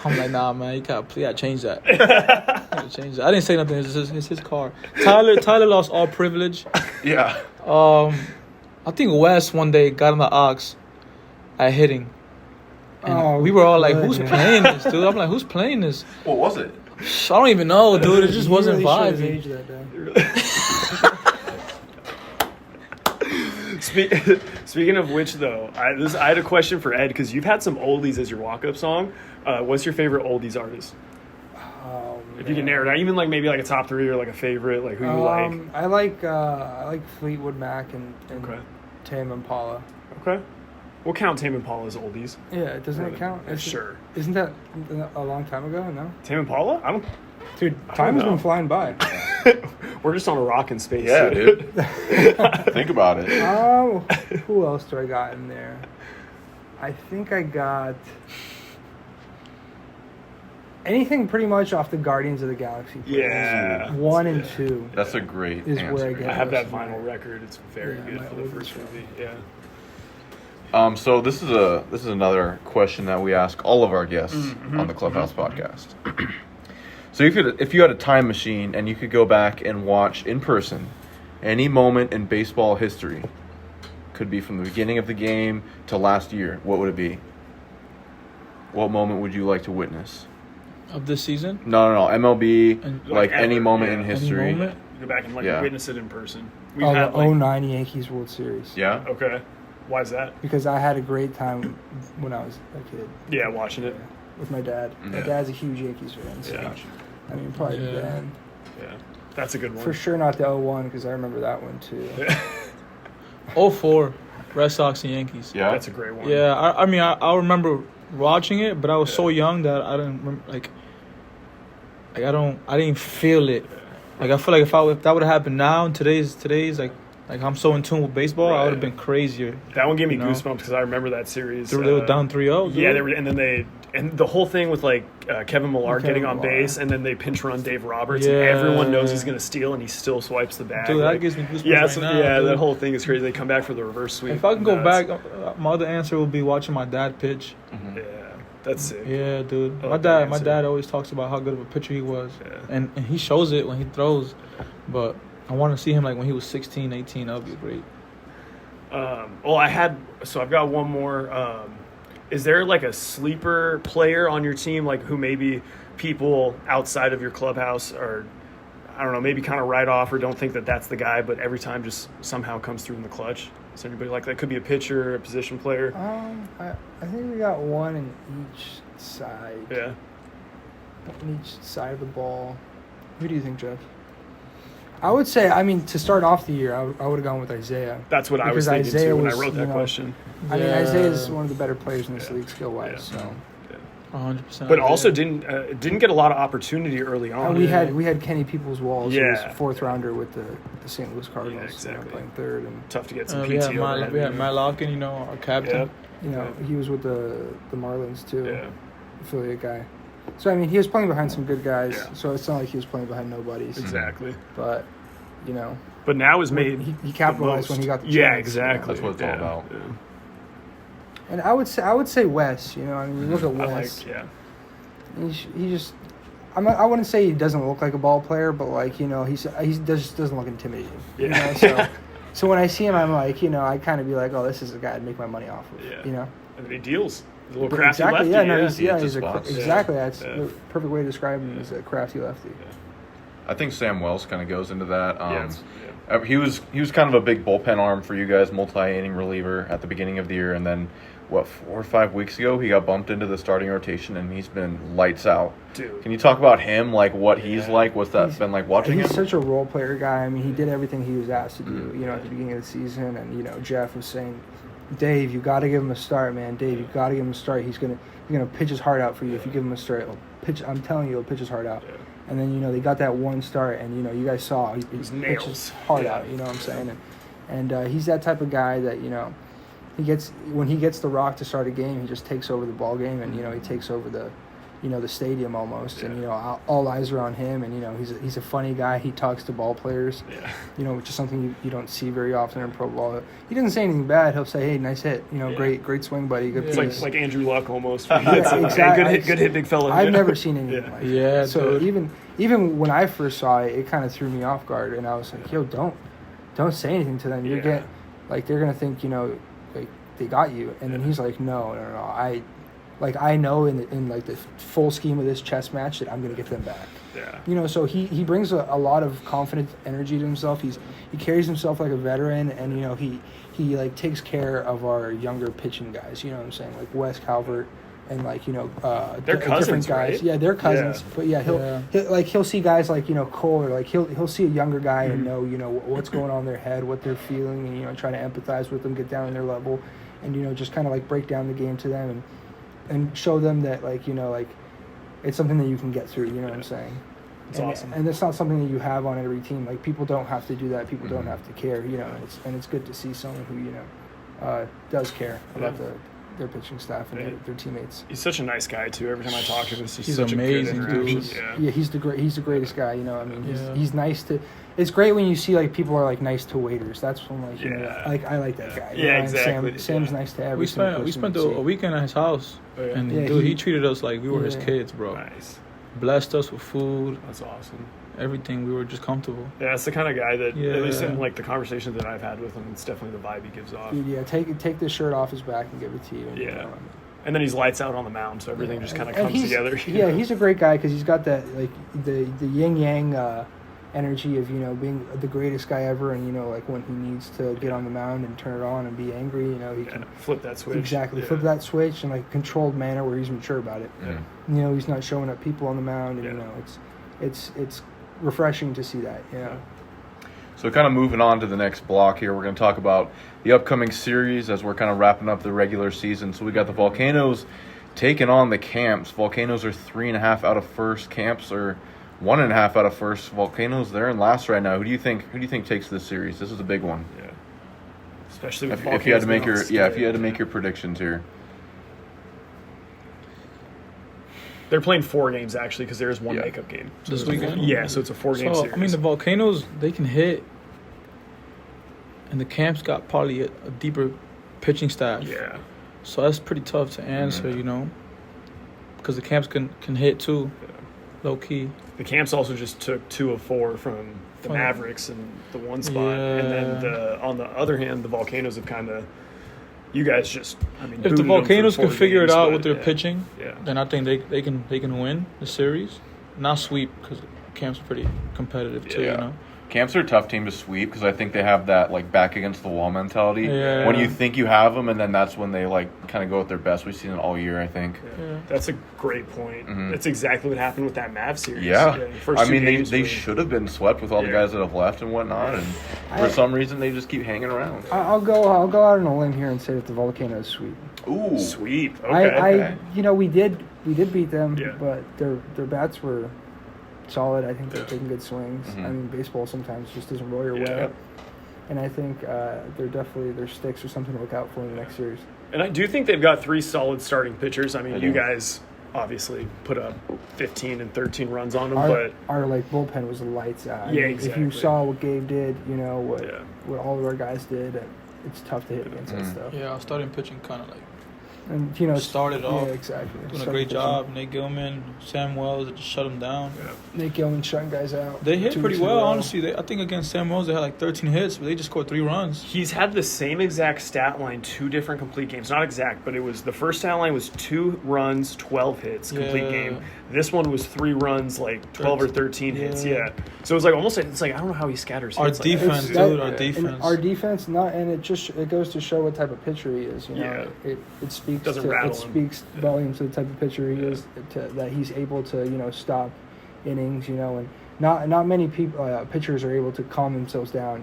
B: I'm like, nah, man, you gotta change that. You gotta change that. I didn't say nothing. It's his car. Tyler lost all privilege.
C: Yeah.
B: I think Wes one day got on the ox at hitting. And we were all like, who's
D: goodness.
B: playing this, dude? I'm like, who's playing this?
C: What was it?
B: I don't even know, dude. It just
D: You
B: wasn't
D: really showed his
B: vibing.
D: age that day.
A: Speaking of which, though, I had a question for Ed because you've had some oldies as your walk-up song. What's your favorite oldies artist?
D: Oh,
A: If you can narrow it down, even like maybe like a top three or like a favorite, like who you like.
D: I like Fleetwood Mac and
A: Okay.
D: Tame Impala.
A: Okay. We'll count Tame Impala as oldies.
D: Yeah, doesn't it count?
A: Sure.
D: Isn't that a long time ago? No,
A: Tame Impala? I don't.
D: dude. Time has
A: know.
D: been flying by.
A: We're just on a rock in space.
C: Yeah, dude. Think about it.
D: Oh, who else do I got in there? I think I got anything pretty much off the Guardians of the Galaxy.
A: Yeah.
D: 1 and 2.
C: That's a great
D: Is
C: answer.
D: where I get
A: I have that
D: Yeah.
A: vinyl record. It's very
D: Yeah,
A: good
D: my
A: for the
D: oldies
A: first
D: one.
A: movie. Yeah.
C: So this is another question that we ask all of our guests on the Clubhouse podcast. So if you had a time machine and you could go back and watch in person any moment in baseball history, could be from the beginning of the game to last year, what would it be? What moment would you like to witness?
B: Of this season?
C: No, MLB,
B: And-
C: like any
A: ever,
C: moment
A: yeah.
C: in
B: Any
C: history.
B: moment?
A: Go back and
C: Yeah.
A: witness it in person. We've
D: Oh,
A: had
D: the 09 Yankees World Series.
C: Yeah.
A: Okay. Why is that?
D: Because I had a great time when I was a kid.
A: Yeah, watching it.
D: With my dad. My
C: Yeah.
D: dad's a huge Yankees fan. So,
A: Yeah.
D: I mean, probably
B: Yeah.
D: then.
A: Yeah, that's a good one.
D: For sure not the 01 because I remember that one too.
B: 04, Red Sox and Yankees.
C: Yeah.
A: That's a great one.
B: Yeah, I mean, I remember watching it, but I was so young that I didn't remember, I didn't feel it. Like, I feel like if that would have happened now, in today's like I'm so in tune with baseball, I would have been crazier.
A: That one gave me
B: You know?
A: goosebumps because I remember that series.
B: They were down 3-0.
A: Yeah, they were, and then the whole thing with Kevin Millar
D: Kevin
A: getting on
D: Millar.
A: base, and then they pinch run Dave Roberts,
B: Yeah.
A: and everyone knows he's gonna steal, and he still swipes the bag.
B: Dude, that
A: Like,
B: gives me goosebumps
A: yeah,
B: right
A: so,
B: now,
A: yeah,
B: dude.
A: that whole thing is crazy. They come back for the reverse sweep.
B: If I can go
A: No,
B: back,
A: it's-
B: my other answer would be watching my dad pitch.
A: yeah, that's sick.
B: Yeah, dude.
A: I
B: My
A: like that
B: dad
A: answer.
B: always talks about how good of a pitcher he was.
A: Yeah.
B: And he shows it when he throws. But I want to see him like when he was 16, 18. That would be great.
A: I've got one more. Is there like a sleeper player on your team, like who maybe people outside of your clubhouse are, I don't know, maybe kind of write off or don't think that that's the guy, but every time just somehow comes through in the clutch? Is there anybody like that? Could be a pitcher, a position player.
D: I think we got one in each side.
A: Yeah.
D: On each side of the ball. Who do you think, Jeff? I would say, I mean, to start off the year, I would have gone with Isaiah.
A: That's what I was
D: Because
A: thinking
D: Isaiah
A: too when I
D: was,
A: wrote that
D: you know,
A: question.
D: I mean,
B: Yeah.
D: Isaiah is one of the better players in this
A: Yeah.
D: league skill-wise.
A: Yeah.
D: So.
B: 100%.
A: But also didn't get a lot of opportunity early on.
D: And we had Kenny Peoples-Walls, who was
A: Yeah.
D: fourth rounder with the St. Louis Cardinals,
A: exactly.
D: playing third, and
A: Tough to get some
B: we had
A: PTO.
B: Matt Larkin, our captain.
D: he was with the Marlins too,
A: Yeah.
D: affiliate guy. So I mean, he was playing behind some good guys.
A: Yeah.
D: So it's not like he was playing behind nobodies.
A: Exactly.
D: But
A: But now is made.
D: he capitalized
A: the most.
D: when he got the
A: Yeah,
D: chance.
A: exactly.
C: That's what it's all about.
A: Yeah.
D: And I would say Wes. I mean, you look at
A: I
D: Wes.
A: like, yeah.
D: He just. I wouldn't say he doesn't look like a ball player, but he just doesn't look intimidating.
A: Yeah.
D: So when I see him, I'm like, I kind of be like, oh, this is a guy I'd make my money off of.
A: Yeah. I mean, he deals. He's a little crafty
D: Exactly.
A: lefty.
D: Yeah. No.
C: He
D: He's
C: hits spots.
D: exactly.
A: Yeah.
D: That's
A: Yeah.
D: the perfect way to describe him as a crafty lefty.
C: I think Sam Wells kind of goes into that.
A: Yeah.
C: He was kind of a big bullpen arm for you guys, multi-inning reliever at the beginning of the year, and then 4 or 5 weeks ago he got bumped into the starting rotation, and he's been lights out.
A: Dude.
C: Can you talk about him, like what he's like? What's that been like watching
D: He's
C: him?
D: such a role player guy. I mean, he did everything he was asked to do. At the beginning of the season, and Jeff was saying, Dave, you got to give him a start, man. Dave, you got to give him a start. He's gonna pitch his heart out for you if you give him a start. I'm telling you, he'll pitch his heart out.
A: Yeah.
D: And then they got that one start, and you guys saw he pitched
A: nails.
D: his heart out. You know what I'm saying? And he's that type of guy that when he gets the rock to start a game, he just takes over the ball game, and he takes over the the stadium almost, and all eyes are on him, and he's a funny guy. He talks to ball players, which is something you don't see very often in pro ball. He doesn't say anything bad. He'll say, "Hey, nice hit, great swing, buddy, good
A: It's
D: piece."
A: like Andrew Luck almost.
D: Yeah, exactly.
A: Good hit, big fella.
D: I've never seen anything like that.
B: Yeah,
D: So
B: dude.
D: even when I first saw it, it kind of threw me off guard, and I was like, "Yo, don't say anything to them. You're
A: Yeah.
D: they're gonna think like they got you." And then he's like, "No. I know in the full scheme of this chess match that I'm gonna get them back."
A: Yeah.
D: So he brings a lot of confident energy to himself. He carries himself like a veteran, and he like takes care of our younger pitching guys. You know what I'm saying, like Wes Calvert. And
A: They're cousins,
D: different guys.
A: right?
D: Yeah, they're cousins.
A: Yeah.
D: But yeah, he'll see guys like Cole, or like he'll see a younger guy and know what's going on in their head, what they're feeling, and try to empathize with them, get down on their level, and just kind of like break down the game to them and show them that it's something that you can get through. You know what I'm saying?
A: It's awesome.
D: And it's not something that you have on every team. Like, people don't have to do that. People don't have to care. And it's good to see someone who does care about their pitching staff and their teammates.
A: He's such a nice guy too. Every time I talk to him, it's just
B: He's
A: such
B: amazing,
A: a good
B: dude.
A: interaction.
D: Yeah, he's the greatest guy. I mean, he's nice to. It's great when you see people are nice to waiters. That's when I like that guy.
A: Yeah,
D: And
A: exactly.
D: Sam's nice to every
B: We
D: single
B: spent
D: person
B: a
D: you see.
B: weekend at his house,
A: Oh, yeah.
B: and
D: Yeah,
B: dude,
D: he-
B: he treated us like we were his
D: Yeah.
B: kids, bro.
A: Nice.
B: Blessed us with food,
A: That's awesome.
B: everything. We were just comfortable.
A: Yeah, that's the kind of guy that,
B: Yeah.
A: at least in the conversations that I've had with him, it's definitely the vibe he gives off.
D: Dude, yeah, take the shirt off his back and give it to you. And,
A: Yeah. And then he's lights out on the mound, so everything just kind of comes together.
D: Yeah, he's a great guy because he's got that like the yin yang energy of being the greatest guy ever, and like when he needs to get on the mound and turn it on and be angry, he can
A: flip that switch.
D: Exactly, flip that switch in like a controlled manner where he's mature about it.
A: Yeah.
D: He's not showing up people on the mound, and it's refreshing to see that.
C: So kind of moving on to the next block here, we're going to talk about the upcoming series as we're kind of wrapping up the regular season. So we got the Volcanoes taking on the Camps. Volcanoes are 3.5 out of first. Camps are 1.5 out of first. Volcanoes, they're in last right now. Who do you think takes this series? This is a big one.
A: Yeah. Especially with
C: if you had to make your predictions here.
A: They're playing 4 games, actually, because there is one makeup game.
B: So this weekend?
A: Yeah, so it's a 4-game series.
B: I mean, the Volcanoes, they can hit, and the Camps got probably a deeper pitching staff.
A: Yeah.
B: So that's pretty tough to answer, because the Camps can hit, too, low-key.
A: The Camps also just took 2 of 4 from the Mavericks in the one spot. And then on the other hand, the Volcanoes have kind of... You guys just,
B: if the Volcanoes can figure it out with their pitching,
A: yeah.
B: then I think they can win the series. Not sweep because Camps are pretty competitive too.
C: Camps are a tough team to sweep because I think they have that like back against the wall mentality.
B: Yeah.
C: When you think you have them, and then that's when they like kind of go at their best. We've seen it all year, I think.
A: Yeah. That's a great point. That's exactly what happened with that Mav series.
C: Yeah,
A: the first
C: I mean
A: they
C: should have been swept with all the guys that have left and whatnot, and for some reason they just keep hanging around.
D: I'll go out on a limb here and say that the Volcanoes sweep.
C: Ooh,
A: sweep. Okay.
D: We did beat them,
A: Yeah.
D: but their bats were solid. I think they're taking good swings. I mean, baseball sometimes just doesn't roll your way. And I think their sticks are something to look out for in the next series.
A: And I do think they've got 3 solid starting pitchers. I mean, you guys obviously put up 15 and 13 runs on them, but
D: our like bullpen was lights out.
A: Yeah,
D: exactly. If you saw what Gabe did, what all of our guys did, it's tough to hit against that stuff.
B: Yeah, our starting pitching kind of like.
D: And
B: started off.
D: Yeah, exactly.
B: Doing a great job. Nate Gilman, Sam Wells, just shut them down.
A: Yeah.
D: Nate Gilman shutting guys out.
B: They hit pretty well, honestly. I think against Sam Wells they had like 13 hits, but they just scored 3 runs.
A: He's had the same exact stat line 2 different complete games. Not exact, but it was the first stat line was 2 runs, 12 hits, complete game. This one was 3 runs, like 12 or 13 hits. Yeah. So it was like almost I don't know how he scatters
B: our
A: hits.
B: Defense,
A: like
B: dude. Our defense.
D: And our defense, it goes to show what type of pitcher he is. It speaks.
A: Doesn't rattle him.
D: Speaks volumes to the type of pitcher he is, that he's able to stop innings, and not many people pitchers are able to calm themselves down,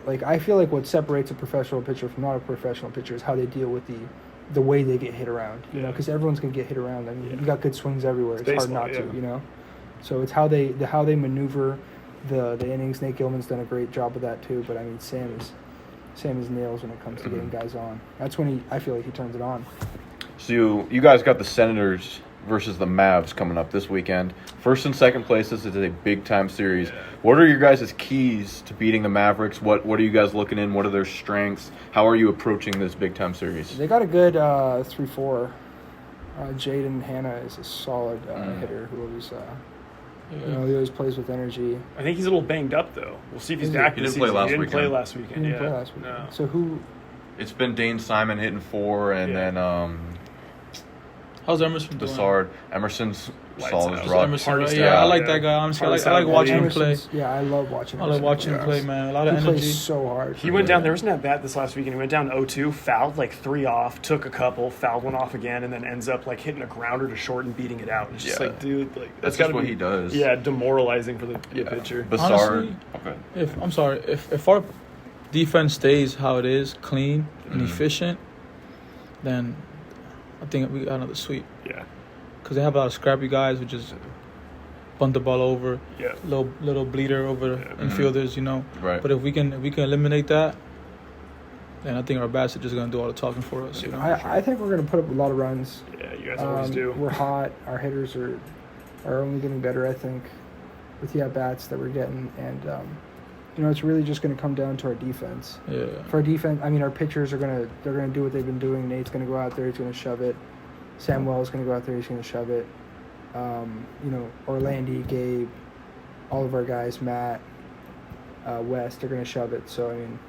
D: like I feel like what separates a professional pitcher from not a professional pitcher is how they deal with the way they get hit around, because everyone's gonna get hit around. I mean, you got good swings everywhere. It's hard not to, So it's how they maneuver the innings. Nate Gilman's done a great job of that too, but I mean Sam is nails when it comes to getting guys on. That's when I feel like he turns it on.
C: So you guys got the Senators versus the Mavs coming up this weekend. First and second place. This is a big-time series.
A: Yeah.
C: What are your guys' keys to beating the Mavericks? What are you guys looking in? What are their strengths? How are you approaching this big-time series?
D: They got a good 3-4. Jaden Hanna is a solid hitter who always, he always plays with energy.
A: I think he's a little banged up, though. We'll see if he's back this season. He didn't play last weekend.
D: He didn't play last weekend.
A: No.
D: So who...
C: It's been Dane Simon hitting 4, and then
B: how's Emerson doing?
C: Desard. Emerson's solid as rock.
B: Emerson, I like that guy. Honestly, I like watching him play.
D: Yeah, I love watching him.
B: I like watching him play, man. A lot of energy.
D: He plays so hard.
A: He went down. There wasn't that bad this last weekend. He went down 0-2, fouled like 3 off, took a couple, fouled 1 off again, and then ends up like hitting a grounder to short and beating it out. It's just like, dude, like
C: that's just what he does.
A: Yeah, demoralizing for the pitcher.
C: Desard.
B: Honestly, if our defense stays how it is, clean and efficient, then I think we got another sweep.
A: Yeah.
B: Because they have a lot of scrappy guys who just bunt the ball over, little bleeder over infielders,
C: Right.
B: But if we can eliminate that, then I think our bats are just going to do all the talking for us.
D: I think we're going to put up a lot of runs.
A: Yeah, you guys always do.
D: We're hot. Our hitters are only getting better, I think, with the at-bats that we're getting. And, it's really just going to come down to our defense.
B: Yeah.
D: For our defense, I mean, our pitchers they're going to do what they've been doing. Nate's going to go out there. He's going to shove it. Sam Wells is going to go out there. He's going to shove it. Orlandi, Gabe, all of our guys, Matt, West, are going to shove it. So, I mean,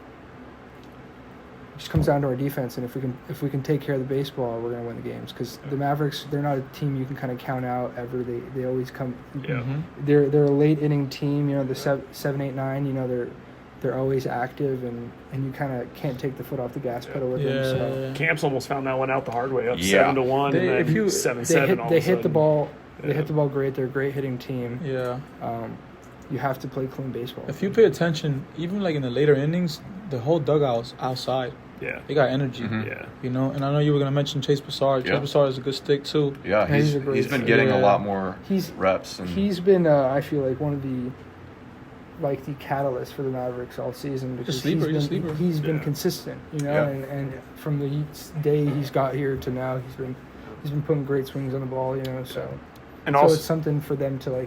D: just comes down to our defense, and if we can take care of the baseball, we're gonna win the games. Because the Mavericks, they're not a team you can kind of count out ever. They always come.
A: Yeah.
D: They're a late inning team. You know, the 7, 8, 9. You know, they're always active, and you kind of can't take the foot off the gas pedal with them. So
A: Camps almost found that one out the hard way, up
C: Yeah.
A: 7-1, and then 7-7.
D: they hit the ball. They hit the ball great. They're a great hitting team.
B: Yeah.
D: You have to play clean baseball.
B: If you pay attention, even like in the later innings, the whole dugout's outside.
A: Yeah.
B: They got energy.
A: Yeah.
B: You know, and I know you were gonna mention Chase Broussard.
C: Yeah.
B: Chase Broussard is a good stick too.
C: Yeah,
D: Yeah,
C: he's
D: he's
C: been getting a lot more reps. And
D: He's been, I feel like, one of the catalysts for the Mavericks all season, because he's been consistent, you know, and from the day he's got here to now, he's been putting great swings on the ball, you know, so
A: also,
D: it's something for them to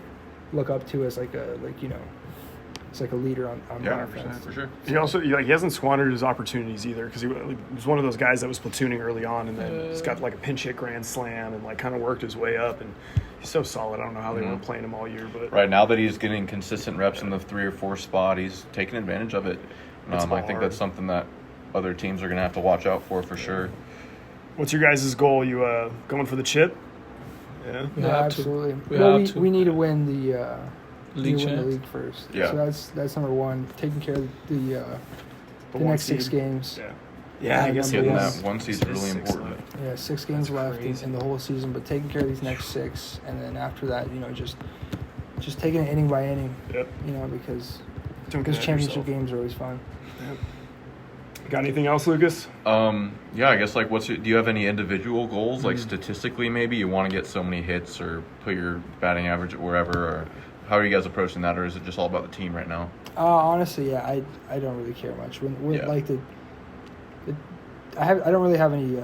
D: look up to as it's like a leader on offense.
C: for sure.
A: he also he hasn't squandered his opportunities either, because he was one of those guys that was platooning early on, and then he's got like a pinch hit grand slam and kind of worked his way up, and he's so solid. I don't know how they weren't playing him all year, but
C: Right now that he's getting consistent reps in the 3 or 4 spot, he's taking advantage of it. I think that's something that other teams are going to have to watch out for sure.
A: What's your guys' goal? You going for the chip? Yeah.
D: Yeah, absolutely.
B: We
D: We need to win the
B: League
D: league first.
C: Yeah.
D: So that's number one. Taking care of the next 6 games.
A: Yeah, I guess
C: Getting
A: it
C: that
A: is.
C: 1 seed is really important.
D: Yeah, 6 games left in the whole season, but taking care of these next 6, and then after that, you know, just taking it inning by inning.
A: Yep.
D: You know, because
A: Don't
D: championship games are always fun.
A: Yep. Got anything else, Lucas?
C: Yeah, I guess do you have any individual goals, like statistically maybe you want to get so many hits or put your batting average at wherever, or how are you guys approaching that, or is it just all about the team right now?
D: Honestly, yeah, I don't really care much. I don't really have any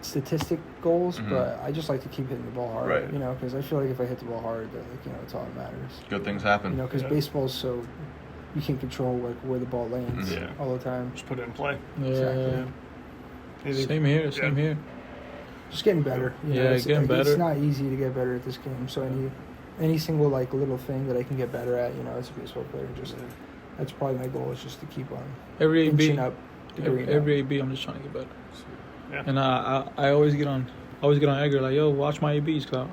D: statistic goals, but I just like to keep hitting the ball hard.
C: Right.
D: You know, because I feel like if I hit the ball hard, that that's all that matters.
C: Good things happen.
D: You know, because baseball's so you can't control where the ball lands all the time.
A: Just put it in play.
B: Yeah.
A: Anything-
B: Same here.
D: Just getting better. You know,
B: getting better.
D: It's not easy to get better at this game. So any single little thing that I can get better at, you know, as a baseball player, that's probably my goal, is just to keep on
B: Every AB,
D: inching up.
B: every AB, I'm just trying to get better.
A: Yeah.
B: And I always get on Edgar, like, yo, watch my ABs, cause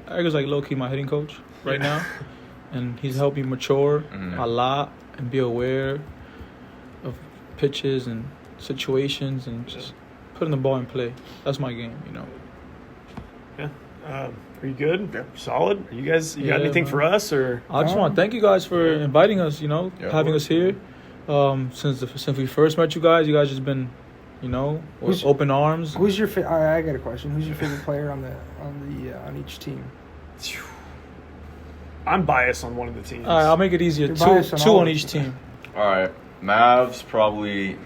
B: Edgar's like low key my hitting coach right now, and he's helped me mature a lot and be aware of pitches and situations and just putting the ball in play. That's my game, you know.
A: Yeah. Are you good?
C: Yeah.
A: Solid? Are you guys? You got anything
B: man.
A: for us, or?
B: I just want to thank you guys for inviting us, you know, having us here. Since we first met you guys just been, you know, open arms.
D: Who's your favorite? I got a question. Who's your favorite player on each team?
A: I'm biased on one of the teams.
B: All right, I'll make it easier.
D: You're
B: Two
D: biased on all
B: on
D: of
B: each
D: them.
B: team.
C: All right, Mavs probably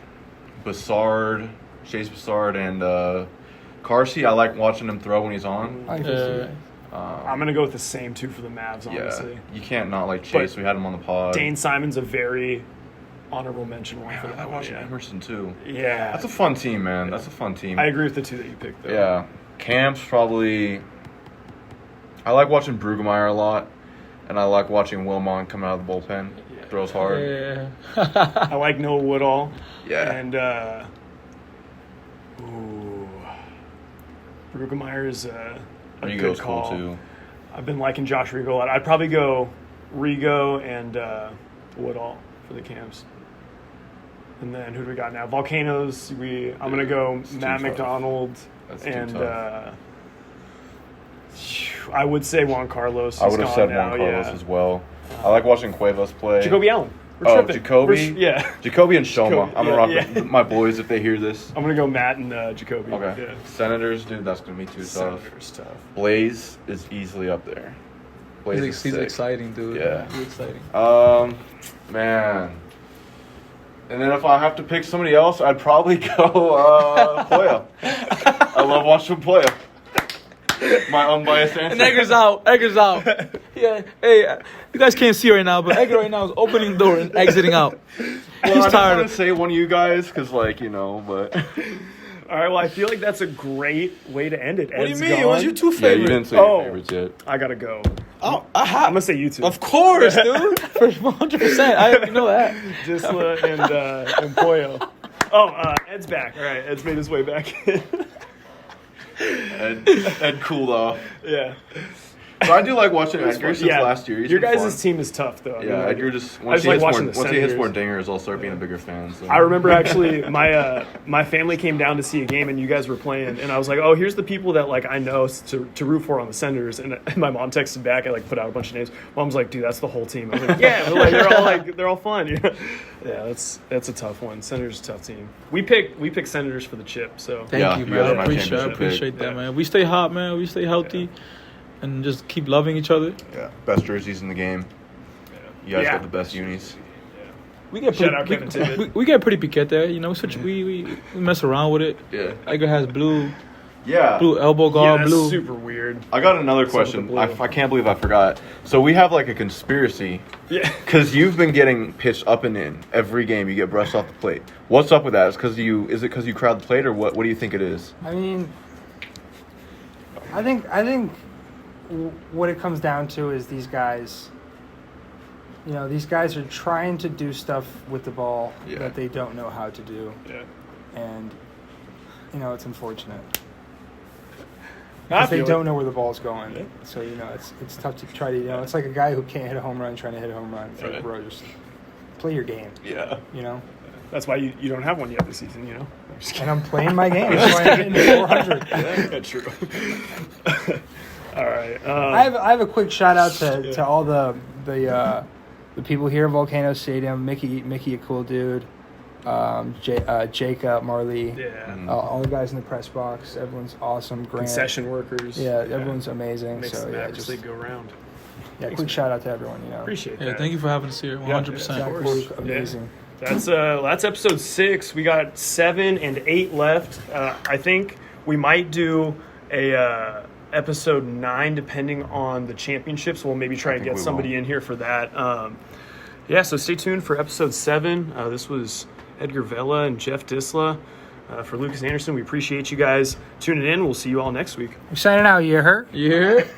C: Broussard, Chase Broussard, and Carsey. I like watching him throw when he's on.
D: I can see
A: I'm gonna go with the same 2 for the Mavs. Honestly,
C: Yeah, you can't not like Chase. We had him on the pod.
A: Dane Simon's a very honorable mention one for
C: I
A: that
C: like
A: one.
C: watching Emerson too.
A: Yeah,
C: That's a fun team, man. That's a fun team.
A: I agree with the 2 that you picked, though.
C: Yeah, Camps probably. I like watching Brueggemeyer a lot, and I like watching Wilmon come out of the bullpen. Throws hard.
B: Yeah.
A: I like Noah Woodall.
C: Yeah.
A: And Brueggemeyer is a good
C: Rigo's
A: call.
C: cool too.
A: I've been liking Josh Rigo a lot. I'd probably go Rigo and Woodall for the Camps. And then who do we got now? Volcanoes. I'm gonna go
C: It's too
A: Matt
C: tough.
A: McDonald.
C: That's too
A: And
C: tough.
A: I would say Juan Carlos.
C: I would have
A: He's
C: said
A: gone
C: Juan
A: now,
C: Carlos
A: yeah.
C: as well. I like watching Cuevas play.
A: Jacoby Allen. We're
C: Oh,
A: tripping.
C: Jacoby?
A: Yeah.
C: Jacoby and Shoma.
A: Jacoby,
C: I'm gonna rock with my boys if they hear this.
A: I'm gonna go Matt and Jacoby.
C: Okay.
A: Yeah.
C: Senators, dude, that's gonna be too tough.
A: Senators tough.
C: Blaze is easily up there. Blaze is
B: He's
C: sick.
B: exciting, dude.
C: Yeah.
B: He's exciting.
C: Man. And then if I have to pick somebody else, I'd probably go Poya. I love watching Poya. My unbiased answer.
B: And Edgar's out. Yeah. Hey, you guys can't see right now, but Edgar right now is opening the door and exiting out.
C: Well,
B: He's
C: I don't
B: tired.
C: want to say one of you guys, because, but...
A: All right, well, I feel like that's a great way to end it.
B: What do you
A: Ed's
B: mean?
A: gone.
B: What's your 2
C: Yeah,
B: favorites?
C: you didn't say
A: Oh.
C: your favorites yet.
A: I gotta go.
B: Oh,
A: I'm gonna say you two.
B: of course, dude. For 100%. You know that.
A: Disla and Pollo. Ed's back. All right, Ed's made his way back.
C: Ed cooled off.
A: Yeah.
C: So I do like watching Edgar since last year. He's
A: Your
C: been
A: guys'
C: fun.
A: team is tough, though.
C: Yeah, Edgar just
A: I just like watching the
C: once he hits more
A: Senators.
C: dingers, I'll start being a bigger fan. So.
A: I remember actually my family came down to see a game and you guys were playing and I was like, oh, here's the people that like I know to root for on the Senators, and my mom texted back. I like put out a bunch of names. Mom's like, dude, that's the whole team. I was like, yeah, they're all fun. Yeah, that's a tough one. Senators a tough team. We pick Senators for the chip. So
B: Thank you,
C: you guys are
B: man.
C: my
B: I
C: championship
B: appreciate
C: pick.
B: that, man. We stay hot, man. We stay healthy, and just keep loving each other.
C: Yeah, best jerseys in the game. You guys got the best unis.
B: We get
A: Shout out Kevin Tibbett.
B: we get pretty piquet there, you know. We mess around with it.
C: Yeah.
B: Edgar has blue
C: Yeah.
B: elbow
A: yeah,
B: guard,
A: that's
B: blue.
A: super weird.
C: I got another
A: What's up with
C: question.
A: the blue?
C: I can't believe I forgot. So we have like a conspiracy
A: Yeah.
C: because you've been getting pitched up and in every game. You get brushed off the plate. What's up with that? Is it because you crowd the plate, or what? What do you think it is?
D: I mean, I think what it comes down to is these guys. You know, these guys are trying to do stuff with the ball
C: Yeah.
D: that they don't know how to do,
A: Yeah.
D: and you know it's unfortunate
A: I
D: because they
A: feel
D: don't
A: it.
D: know where the ball's going.
A: Yeah.
D: So you know it's tough to try to it's like a guy who can't hit a home run trying to hit a home run. It's
A: Right.
D: like, bro, just play your game.
C: Yeah.
D: You know,
A: That's why you don't have one yet this season. You know. I'm just
D: and I'm playing my game. That's why I'm getting to 400.
A: kidding. True. All right.
D: I have a quick shout out to all the people here at Volcano Stadium. Mickey, a cool dude. Jacob, Marley,
A: yeah.
D: all the guys in the press box. Everyone's awesome. Grant,
A: Concession workers.
D: yeah, everyone's amazing.
A: Makes
D: So
A: the
D: yeah,
A: Mavericks
D: just
A: League go round.
D: quick shout out to everyone. You know,
A: Appreciate
B: Yeah,
A: that.
B: thank you for having us here. 100%.
D: Zach
A: course.
D: Luke, amazing.
A: That's episode 6. We got 7 and 8 left. I think we might do a episode 9 depending on the championships. We'll maybe try and
C: think
A: get
C: we
A: somebody
C: will.
A: in here for that. So stay tuned for episode 7. This was Edgar Vela and Jeff Disla. For Lukas Anderson, we appreciate you guys tuning in. We'll see you all next week.
D: We're signing out. You heard?
B: You hear it?